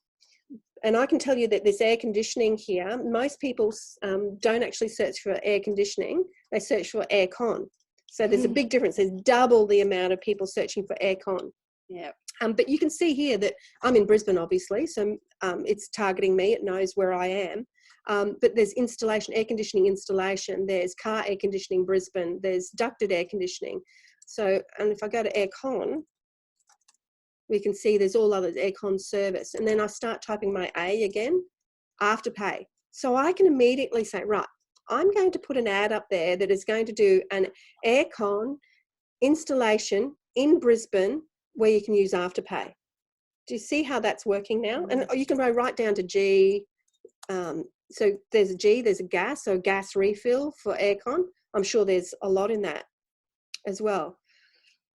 And I can tell you that this air conditioning here, most people don't actually search for air conditioning, they search for aircon. So there's a big difference. There's double the amount of people searching for aircon. Yeah. But you can see here that I'm in Brisbane, obviously, so it's targeting me. It knows where I am. But there's installation, air conditioning installation. There's car air conditioning Brisbane. There's ducted air conditioning. So, and if I go to aircon, we can see there's all others, aircon service. And then I start typing my A again, Afterpay. So I can immediately say, right, I'm going to put an ad up there that is going to do an aircon installation in Brisbane where you can use Afterpay. Do you see how that's working now? And you can go right down to G. So there's a G, there's a gas, so gas refill for aircon. I'm sure there's a lot in that as well.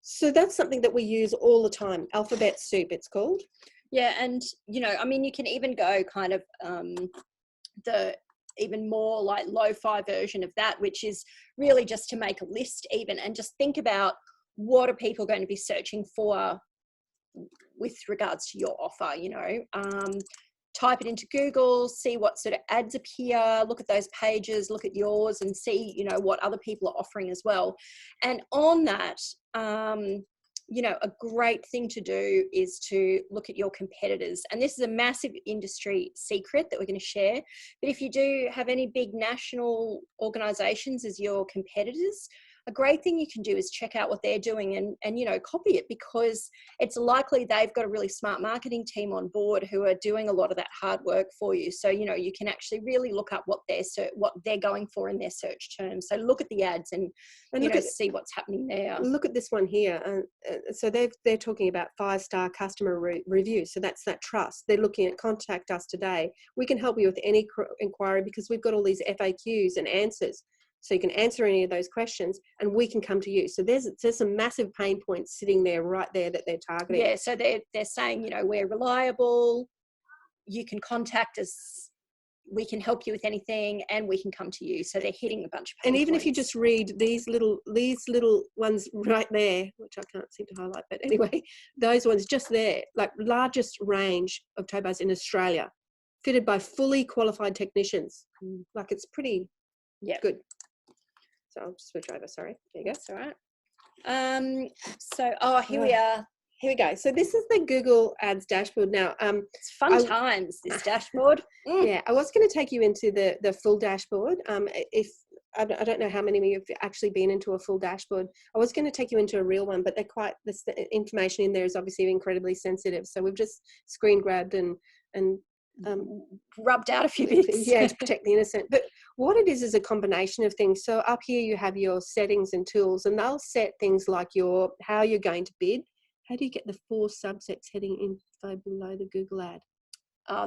So that's something that we use all the time. Alphabet soup, it's called. Yeah, and you know, I mean, you can even go kind of the even more like lo-fi version of that, which is really just to make a list even and just think about what are people going to be searching for with regards to your offer, you know. Type it into Google, see what sort of ads appear, look at those pages, look at yours and see, you know, what other people are offering as well. And on that, you know, a great thing to do is to look at your competitors. And this is a massive industry secret that we're going to share. But if you do have any big national organizations as your competitors, a great thing you can do is check out what they're doing and you know, copy it, because it's likely they've got a really smart marketing team on board who are doing a lot of that hard work for you. So, you know, you can actually really look up what they're going for in their search terms. So look at the ads and you know, see what's happening there. Look at this one here. So they're talking about 5-star customer reviews. So that's that trust. They're looking at contact us today. We can help you with any inquiry because we've got all these FAQs and answers. So you can answer any of those questions and we can come to you. So there's some massive pain points sitting there right there that they're targeting. Yeah, so they're saying, you know, we're reliable, you can contact us, we can help you with anything, and we can come to you. So they're hitting a bunch of pain And even points. if you just read these little ones right there, which I can't seem to highlight, but anyway, those ones just there, like largest range of tow bars in Australia, fitted by fully qualified technicians. Like it's pretty good. So I'll switch over, sorry. There you go. That's all right. So, here we are. Here we go. So this is the Google Ads dashboard. Now, it's fun times, this dashboard. Yeah, I was going to take you into the full dashboard. If I don't know how many of you have actually been into a full dashboard. I was going to take you into a real one, but the information in there is obviously incredibly sensitive. So we've just screen grabbed and rubbed out a few bits. Yeah, to protect the innocent. But what it is a combination of things. So up here you have your settings and tools, and they'll set things like how you're going to bid. How do you get the 4 subsets heading info below the Google ad?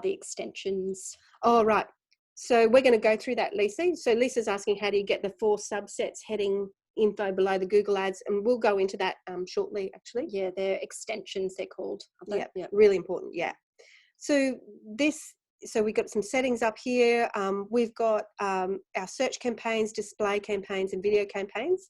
The extensions. Oh, right. So we're going to go through that, Lisa. So Lisa's asking, how do you get the 4 subsets heading info below the Google ads? And we'll go into that shortly, actually. Yeah, they're extensions, they're called. Yeah, really important. Yeah. So we've got some settings up here. We've got our search campaigns, display campaigns, and video campaigns.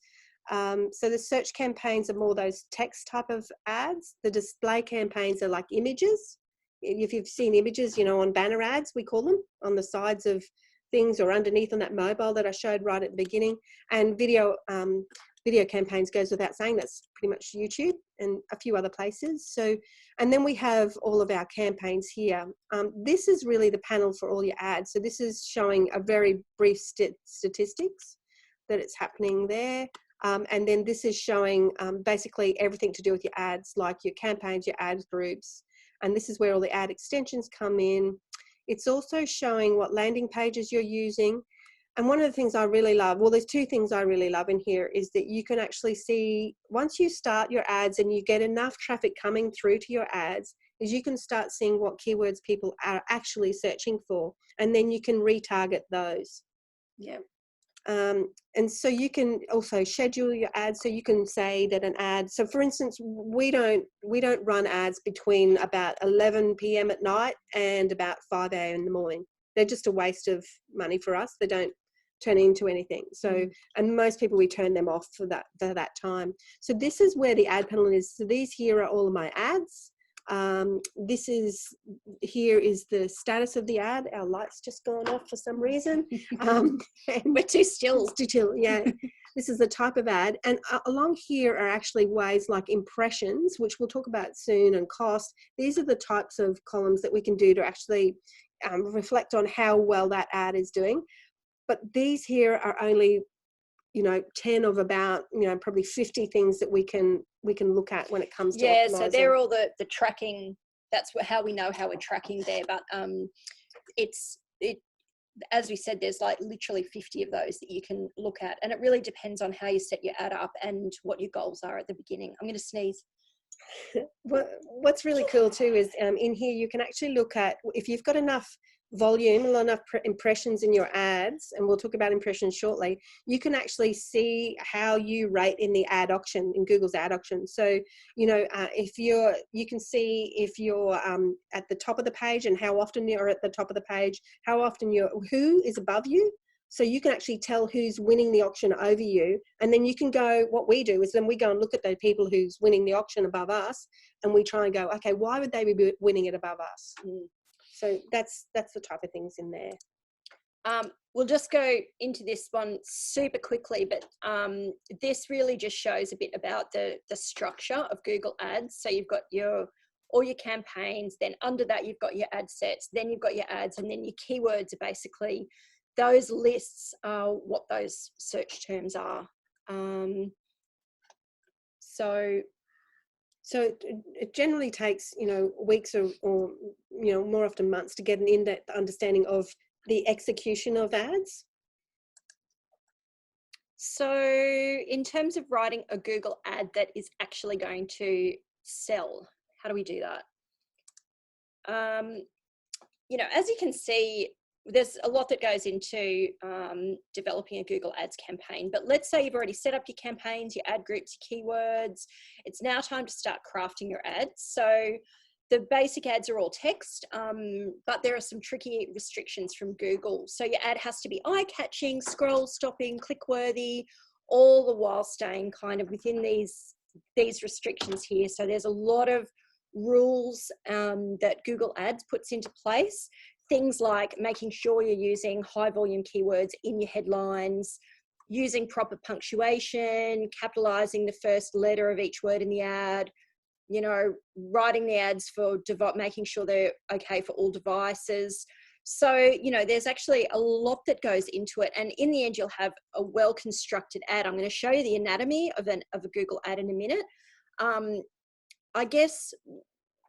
So the search campaigns are more those text type of ads. The display campaigns are like images. If you've seen images, you know, on banner ads, we call them, on the sides of things or underneath on that mobile that I showed right at the beginning. And video campaigns goes without saying, that's pretty much YouTube and a few other places. So, and then we have all of our campaigns here. This is really the panel for all your ads. So this is showing a very brief statistics that it's happening there. And then this is showing basically everything to do with your ads, like your campaigns, your ad groups. And this is where all the ad extensions come in. It's also showing what landing pages you're using. And one of the things I really love, well, there's 2 things I really love in here, is that you can actually see, once you start your ads and you get enough traffic coming through to your ads, is you can start seeing what keywords people are actually searching for. And then you can retarget those. Yeah. And so you can also schedule your ads. So you can say that an ad, so for instance, we don't run ads between about 11 p.m. at night and about 5 a.m. in the morning. They're just a waste of money for us. They don't turn into anything. So, and most people, we turn them off for that time. So this is where the ad panel is. So these here are all of my ads. Here is the status of the ad. Our light's just gone off for some reason. And we're too still. Yeah. This is the type of ad. And along here are actually ways like impressions, which we'll talk about soon, and cost. These are the types of columns that we can do to actually reflect on how well that ad is doing. But these here are only 10 of about probably 50 things that we can look at when it comes to optimizing. So they're all the tracking. That's how we know how we're tracking there. But as we said, there's like literally 50 of those that you can look at, and it really depends on how you set your ad up and what your goals are at the beginning. I'm going to sneeze. What's really cool too is in here you can actually look at if you've got enough volume, enough impressions in your ads, and we'll talk about impressions shortly. You can actually see how you rate in the ad auction, in Google's ad auction. So you can see if you're at the top of the page and how often you're at the top of the page, how often who is above you. So you can actually tell who's winning the auction over you. And then you can go, what we do is then we go and look at those people who's winning the auction above us, and we try and go, okay, why would they be winning it above us? So that's the type of things in there. We'll just go into this one super quickly, but this really just shows a bit about the structure of Google Ads. So you've got all your campaigns, then under that you've got your ad sets, then you've got your ads, and then your keywords are basically those lists are what those search terms are. So it generally takes weeks or more often months to get an in-depth understanding of the execution of ads. So in terms of writing a Google ad that is actually going to sell, how do we do that? As you can see, there's a lot that goes into developing a Google Ads campaign, but let's say you've already set up your campaigns, your ad groups, your keywords. It's now time to start crafting your ads. So the basic ads are all text, but there are some tricky restrictions from Google. So your ad has to be eye-catching, scroll-stopping, click-worthy, all the while staying kind of within these restrictions here. So there's a lot of rules that Google Ads puts into place. Things like making sure you're using high volume keywords in your headlines, using proper punctuation, capitalizing the first letter of each word in the ad, writing the ads for making sure they're okay for all devices. So, there's actually a lot that goes into it. And in the end, you'll have a well-constructed ad. I'm going to show you the anatomy of a Google ad in a minute. I guess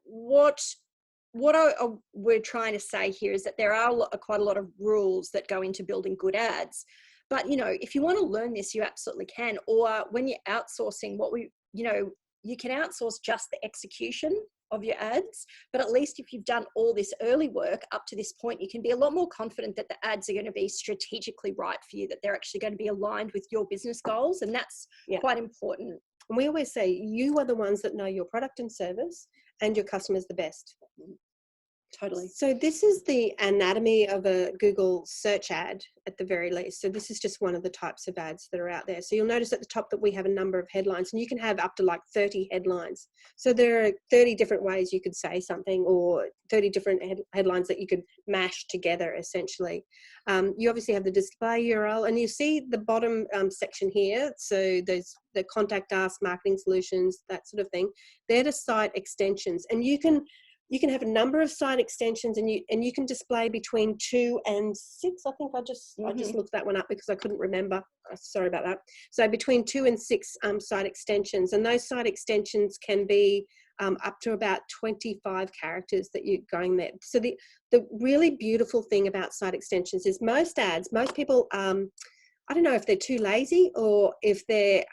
what we're trying to say here is that there are quite a lot of rules that go into building good ads. But, if you want to learn this, you absolutely can. Or when you're outsourcing, you can outsource just the execution of your ads. But at least if you've done all this early work up to this point, you can be a lot more confident that the ads are going to be strategically right for you, that they're actually going to be aligned with your business goals. And that's quite important. And we always say you are the ones that know your product and service and your customers the best. Totally. So this is the anatomy of a Google search ad at the very least. So this is just one of the types of ads that are out there. So you'll notice at the top that we have a number of headlines, and you can have up to like 30 headlines. So there are 30 different ways you could say something, or 30 different headlines that you could mash together essentially. You obviously have the display URL, and you see the bottom section here. So there's the contact us, marketing solutions, that sort of thing. They're the site extensions, and you can have a number of site extensions, and you can display between 2 and 6. I think I just looked that one up because I couldn't remember. Sorry about that. So between 2 and 6 site extensions, and those site extensions can be up to about 25 characters that you're going there. So the really beautiful thing about site extensions is most people, I don't know if they're too lazy or if they're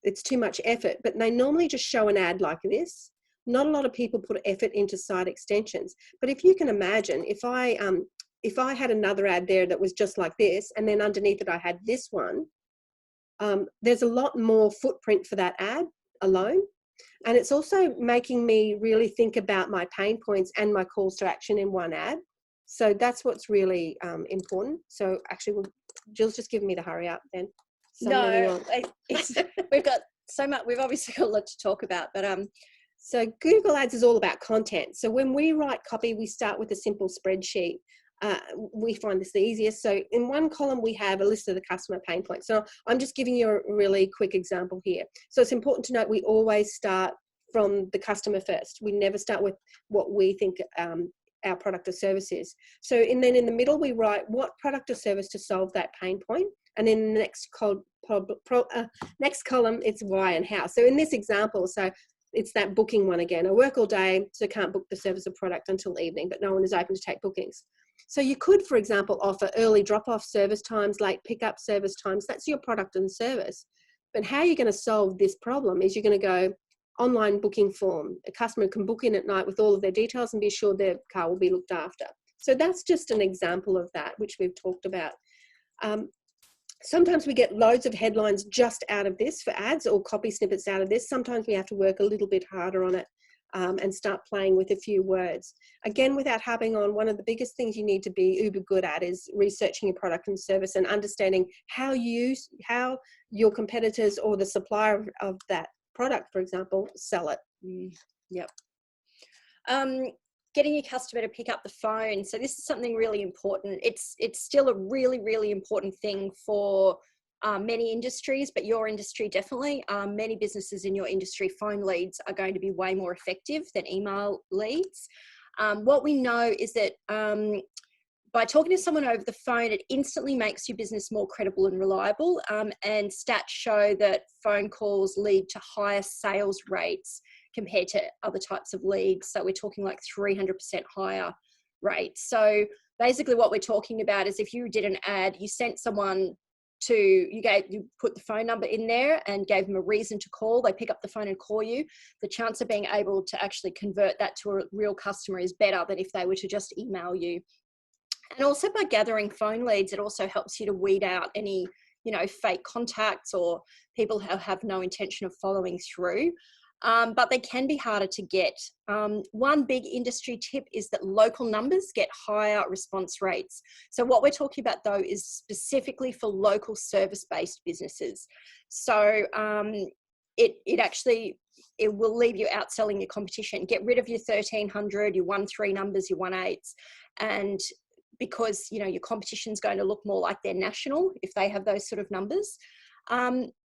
it's too much effort, but they normally just show an ad like this. Not a lot of people put effort into site extensions, but if you can imagine, if I had another ad there that was just like this, and then underneath it I had this one, there's a lot more footprint for that ad alone. And it's also making me really think about my pain points and my calls to action in one ad. So that's what's really important. So actually, Jill's just giving me the hurry up then. So we've got so much, we've obviously got a lot to talk about, but So Google Ads is all about content. So when we write copy, we start with a simple spreadsheet. We find this the easiest. So in one column, we have a list of the customer pain points. So I'm just giving you a really quick example here. So it's important to note we always start from the customer first. We never start with what we think our product or service is. So then in the middle, we write what product or service to solve that pain point. And in the next column, it's why and how. So in this example, so it's that booking one again. I work all day, so can't book the service or product until evening, but no one is open to take bookings. So you could, for example, offer early drop-off service times, late pickup service times. That's your product and service. But how you're going to solve this problem is you're going to go online booking form. A customer can book in at night with all of their details and be sure their car will be looked after. So that's just an example of that, which we've talked about. Sometimes we get loads of headlines just out of this for ads, or copy snippets out of this. Sometimes we have to work a little bit harder on it and start playing with a few words. Again, without harping on, one of the biggest things you need to be uber good at is researching your product and service and understanding how your competitors or the supplier of that product, for example, sell it. Yep. Getting your customer to pick up the phone. So this is something really important. It's still a really, really important thing for many industries, but your industry definitely. Many businesses in your industry, phone leads are going to be way more effective than email leads. What we know is that by talking to someone over the phone, it instantly makes your business more credible and reliable. And stats show that phone calls lead to higher sales rates compared to other types of leads. So we're talking like 300% higher rates. So basically what we're talking about is if you did an ad, you sent someone you put the phone number in there and gave them a reason to call, they pick up the phone and call you, the chance of being able to actually convert that to a real customer is better than if they were to just email you. And also by gathering phone leads, it also helps you to weed out any, fake contacts or people who have no intention of following through. But they can be harder to get. One big industry tip is that local numbers get higher response rates. So what we're talking about though is specifically for local service-based businesses. So it will leave you outselling your competition. Get rid of your 1300, your 1-3 numbers, your 1-8s, and because your competition's going to look more like they're national if they have those sort of numbers.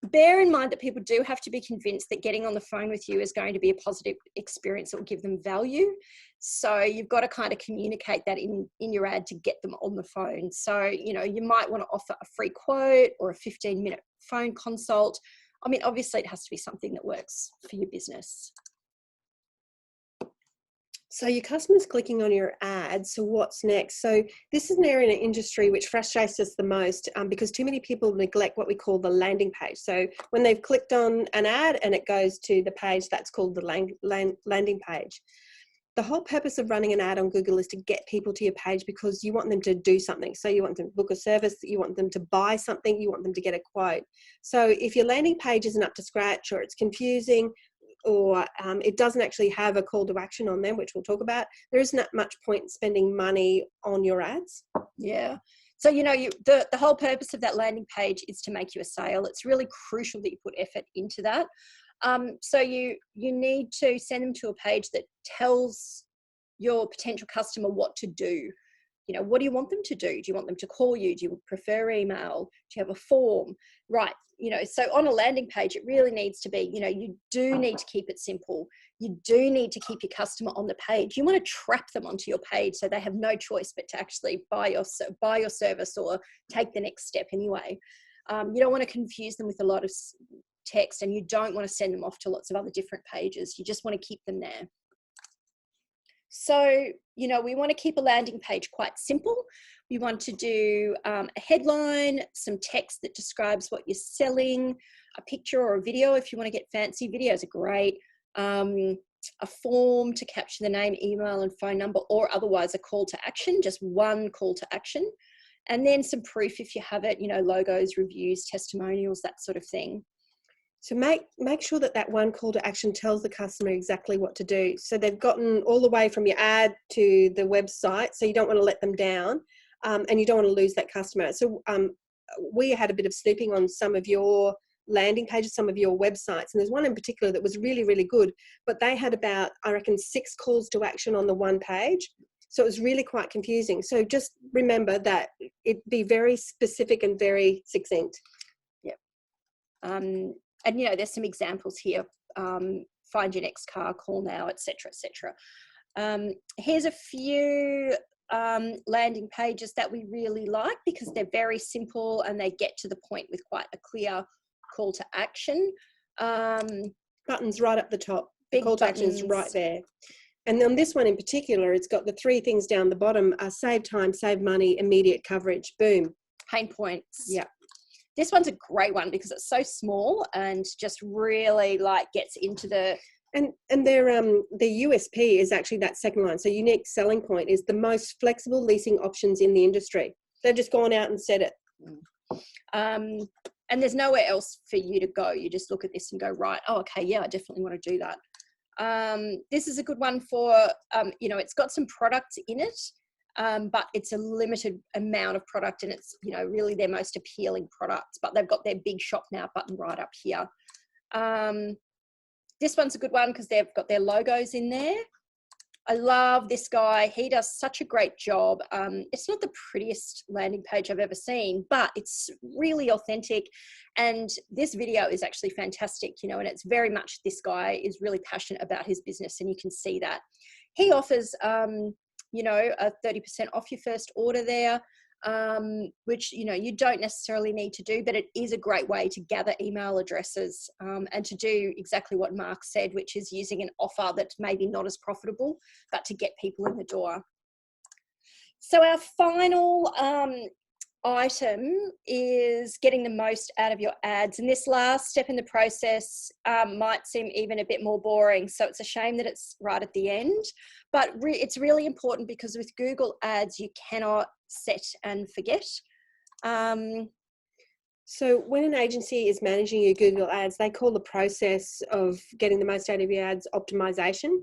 Bear in mind that people do have to be convinced that getting on the phone with you is going to be a positive experience that will give them value. So you've got to kind of communicate that in your ad to get them on the phone. So, you might want to offer a free quote or a 15-minute phone consult. I mean, obviously it has to be something that works for your business. So your customer's clicking on your ad, so what's next? So this is an area in an industry which frustrates us the most because too many people neglect what we call the landing page. So when they've clicked on an ad and it goes to the page, that's called the landing page. The whole purpose of running an ad on Google is to get people to your page because you want them to do something. So you want them to book a service, you want them to buy something, you want them to get a quote. So if your landing page isn't up to scratch or it's confusing, or it doesn't actually have a call to action on them, which we'll talk about, there isn't much point spending money on your ads. Yeah. So, the whole purpose of that landing page is to make you a sale. It's really crucial that you put effort into that. So you need to send them to a page that tells your potential customer what to do. What do you want them to do? Do you want them to call you? Do you prefer email? Do you have a form? Right. So on a landing page, it really needs to be, you do need to keep it simple. You do need to keep your customer on the page. You want to trap them onto your page so they have no choice but to actually buy your service or take the next step anyway. You don't want to confuse them with a lot of text, and you don't want to send them off to lots of other different pages. You just want to keep them there. So, we want to keep a landing page quite simple. We want to do a headline, some text that describes what you're selling, a picture or a video if you want to get fancy. Videos are great. A form to capture the name, email and phone number, or otherwise a call to action, just one call to action. And then some proof if you have it, logos, reviews, testimonials, that sort of thing. So make sure that one call to action tells the customer exactly what to do. So they've gotten all the way from your ad to the website, so you don't want to let them down, and you don't want to lose that customer. So we had a bit of snooping on some of your landing pages, some of your websites, and there's one in particular that was really, really good, but they had about, I reckon, 6 calls to action on the one page. So it was really quite confusing. So just remember that it be very specific and very succinct. Yep. And you know, there's some examples here. Find your next car, call now, etc., etc. Here's a few landing pages that we really like because they're very simple and they get to the point with quite a clear call to action. Buttons right up the top. The call to action is right there. And on this one in particular, it's got the 3 things down the bottom: save time, save money, immediate coverage. Boom. Pain points. Yeah. This one's a great one because it's so small and just really like gets into the... And their USP is actually that second line. So unique selling point is the most flexible leasing options in the industry. They've just gone out and said it. And there's nowhere else for you to go. You just look at this and go, right, oh, okay, yeah, I definitely want to do that. This is a good one for, you know, it's got some products in it, but it's a limited amount of product and it's, you know, really their most appealing products, but they've got their big shop now button right up here. This one's a good one because they've got their logos in there. I love this guy. He does such a great job. It's not the prettiest landing page I've ever seen, but it's really authentic. And this video is actually fantastic, you know, and it's very much, this guy is really passionate about his business and you can see that. He offers, you know, a 30% off your first order there, which, you know, you don't necessarily need to do, but it is a great way to gather email addresses and to do exactly what Mark said, which is using an offer that's maybe not as profitable, but to get people in the door. So our final item is getting the most out of your ads. And this last step in the process might seem even a bit more boring. So it's a shame that it's right at the end, but it's really important because with Google Ads, you cannot set and forget. So when an agency is managing your Google Ads, they call the process of getting the most out of your ads optimization.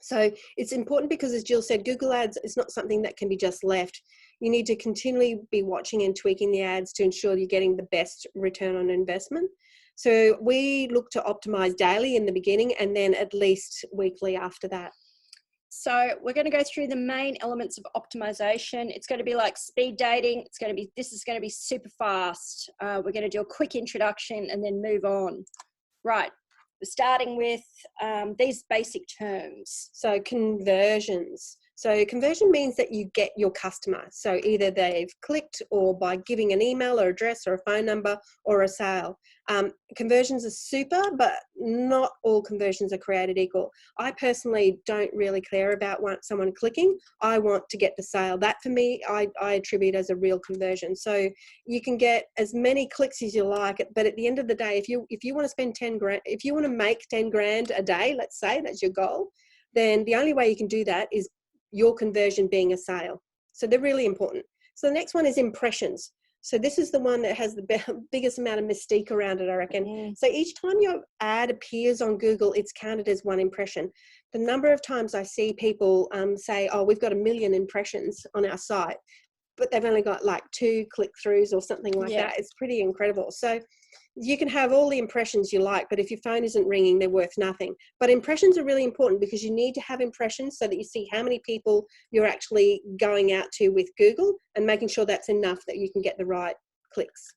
So it's important because, as Jill said, Google Ads is not something that can be just left. You need to continually be watching and tweaking the ads to ensure you're getting the best return on investment. So we look to optimize daily in the beginning and then at least weekly after that. So we're going to go through the main elements of optimization. It's going to be like speed dating. This is going to be super fast. We're going to do a quick introduction and then move on. Right. We're starting with these basic terms. So conversions. So conversion means that you get your customer. So either they've clicked or by giving an email or address or a phone number or a sale. Conversions are super, but not all conversions are created equal. I personally don't really care about someone clicking. I want to get the sale. That for me, I attribute as a real conversion. So you can get as many clicks as you like, but at the end of the day, if you want to spend 10 grand, if you want to make 10 grand a day, let's say that's your goal, then the only way you can do that is your conversion being a sale. So they're really important. So the next one is impressions. So this is the one that has the biggest amount of mystique around it, I reckon. Mm. So each time your ad appears on Google, it's counted as one impression. The number of times I see people say, oh, we've got 1 million impressions on our site, but they've only got like 2 click-throughs or something like that. It's pretty incredible. So you can have all the impressions you like, but if your phone isn't ringing, they're worth nothing. But impressions are really important because you need to have impressions so that you see how many people you're actually going out to with Google and making sure that's enough that you can get the right clicks.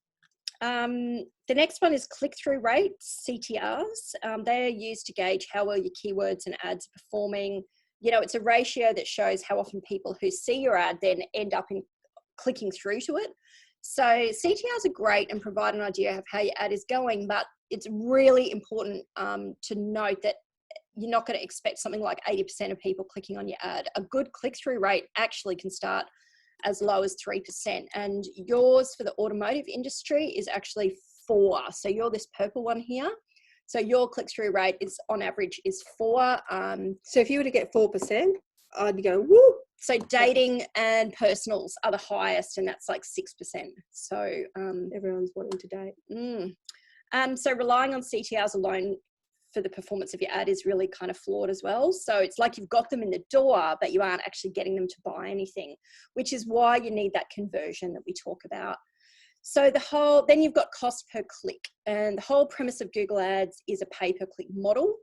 The next one is click-through rates, CTRs. They are used to gauge how well your keywords and ads are performing. You know, it's a ratio that shows how often people who see your ad then end up in clicking through to it. So CTRs are great and provide an idea of how your ad is going, but it's really important to note that you're not going to expect something like 80% of people clicking on your ad. A good click-through rate actually can start as low as 3%, and yours for the automotive industry is actually 4. So you're this purple one here. So your click-through rate is on average is 4. So if you were to get 4%, I'd be going, woo! So dating and personals are the highest, and that's like 6%. So everyone's wanting to date. So relying on CTRs alone for the performance of your ad is really kind of flawed as well. So it's like you've got them in the door, but you aren't actually getting them to buy anything, which is why you need that conversion that we talk about. So then you've got cost per click, and the whole premise of Google Ads is a pay per click model.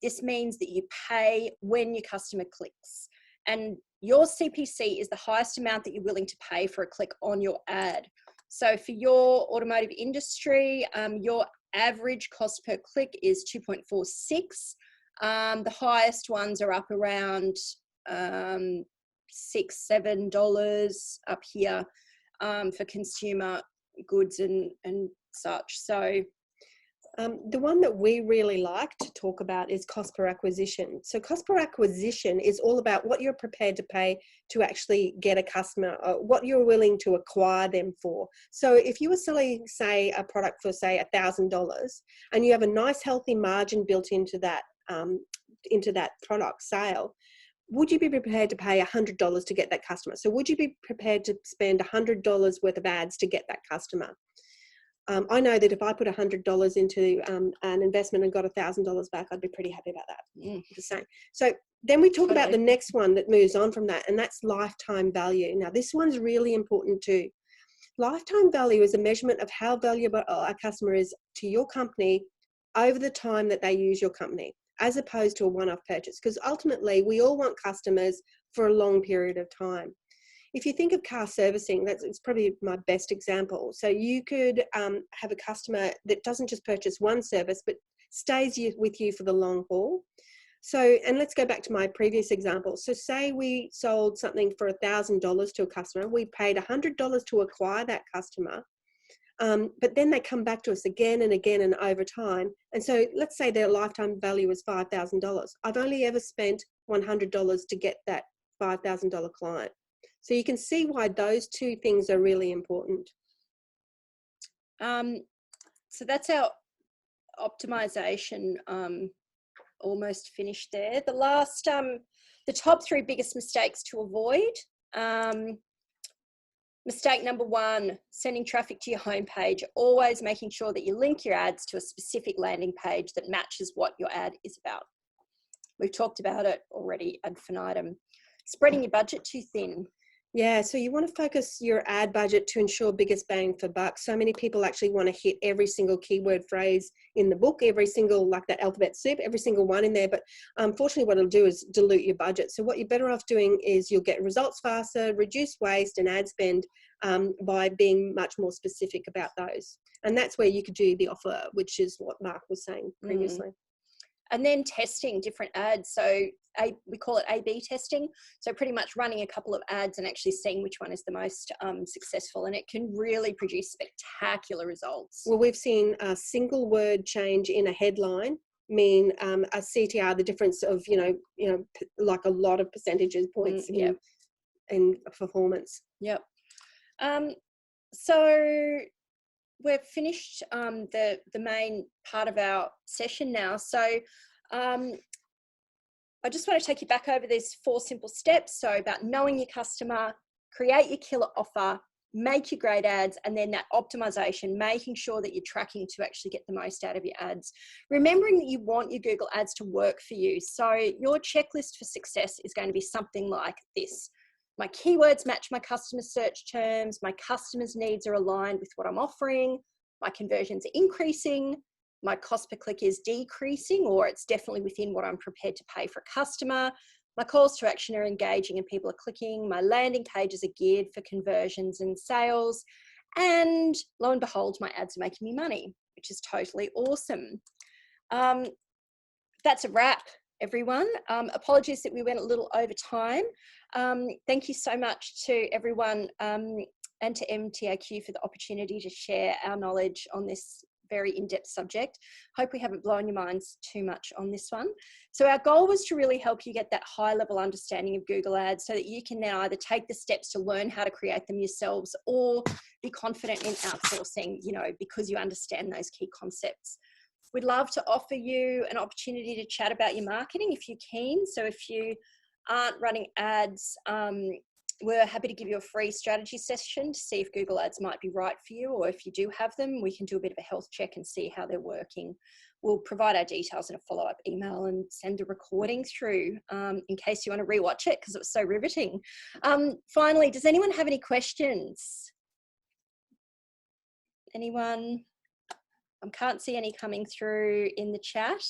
This means that you pay when your customer clicks, and your CPC is the highest amount that you're willing to pay for a click on your ad. So for your automotive industry, your average cost per click is 2.46. The highest ones are up around $6, $7 up here for consumer goods and such. So the one that we really like to talk about is cost per acquisition. So cost per acquisition is all about what you're prepared to pay to actually get a customer, what you're willing to acquire them for. So if you were selling, say, a product for, say, $1,000, and you have a nice healthy margin built into that product sale, would you be prepared to pay $100 to get that customer? So would you be prepared to spend $100 worth of ads to get that customer? I know that if I put $100 into an investment and got $1,000 back, I'd be pretty happy about that. Just saying. So then we talk about the next one that moves on from that, and that's lifetime value. Now, this one's really important too. Lifetime value is a measurement of how valuable a customer is to your company over the time that they use your company, as opposed to a one-off purchase. Because ultimately, we all want customers for a long period of time. If you think of car servicing, it's probably my best example. So you could have a customer that doesn't just purchase one service, but stays with you for the long haul. So, and let's go back to my previous example. So say we sold something for $1,000 to a customer. We paid $100 to acquire that customer. But then they come back to us again and again and over time. And so let's say their lifetime value is $5,000. I've only ever spent $100 to get that $5,000 client. So you can see why those two things are really important. So that's our optimization almost finished there. The last, the top 3 biggest mistakes to avoid. Mistake number 1, sending traffic to your homepage, always making sure that you link your ads to a specific landing page that matches what your ad is about. We've talked about it already ad infinitum. Spreading your budget too thin. Yeah, so you want to focus your ad budget to ensure biggest bang for buck. So many people actually want to hit every single keyword phrase in the book, every single, like that alphabet soup, every single one in there. But unfortunately, what it'll do is dilute your budget. So what you're better off doing is you'll get results faster, reduce waste and ad spend by being much more specific about those. And that's where you could do the offer, which is what Mark was saying previously. And then testing different ads. So we call it A/B testing. So pretty much running a couple of ads and actually seeing which one is the most successful. And it can really produce spectacular results. Well, we've seen a single word change in a headline mean a CTR, the difference of, like a lot of percentages points in performance. Yep. So we've finished the main part of our session now. So I just want to take you back over these 4 simple steps. So about knowing your customer, create your killer offer, make your great ads, and then that optimization, making sure that you're tracking to actually get the most out of your ads. Remembering that you want your Google ads to work for you. So your checklist for success is going to be something like this. My keywords match my customer search terms. My customers' needs are aligned with what I'm offering. My conversions are increasing. My cost per click is decreasing, or it's definitely within what I'm prepared to pay for a customer. My calls to action are engaging and people are clicking. My landing pages are geared for conversions and sales. And lo and behold, my ads are making me money, which is totally awesome. That's a wrap, everyone. Apologies that we went a little over time. Thank you so much to everyone and to MTAQ for the opportunity to share our knowledge on this very in-depth subject. Hope we haven't blown your minds too much on this one. So our goal was to really help you get that high level understanding of Google Ads so that you can now either take the steps to learn how to create them yourselves or be confident in outsourcing, because you understand those key concepts. We'd love to offer you an opportunity to chat about your marketing if you're keen. So if you aren't running ads, we're happy to give you a free strategy session to see if Google Ads might be right for you, or if you do have them, we can do a bit of a health check and see how they're working. We'll provide our details in a follow-up email and send a recording through in case you want to rewatch it because it was so riveting. Finally, does anyone have any questions? Anyone? I can't see any coming through in the chat.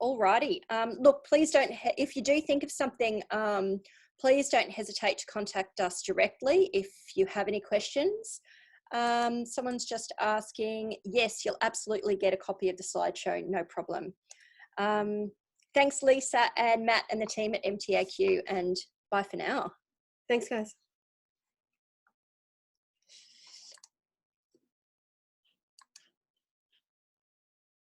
Alrighty. Look, please don't, if you do think of something, please don't hesitate to contact us directly if you have any questions. Someone's just asking, yes, you'll absolutely get a copy of the slideshow, no problem. Thanks, Lisa and Matt and the team at MTAQ, and bye for now. Thanks, guys.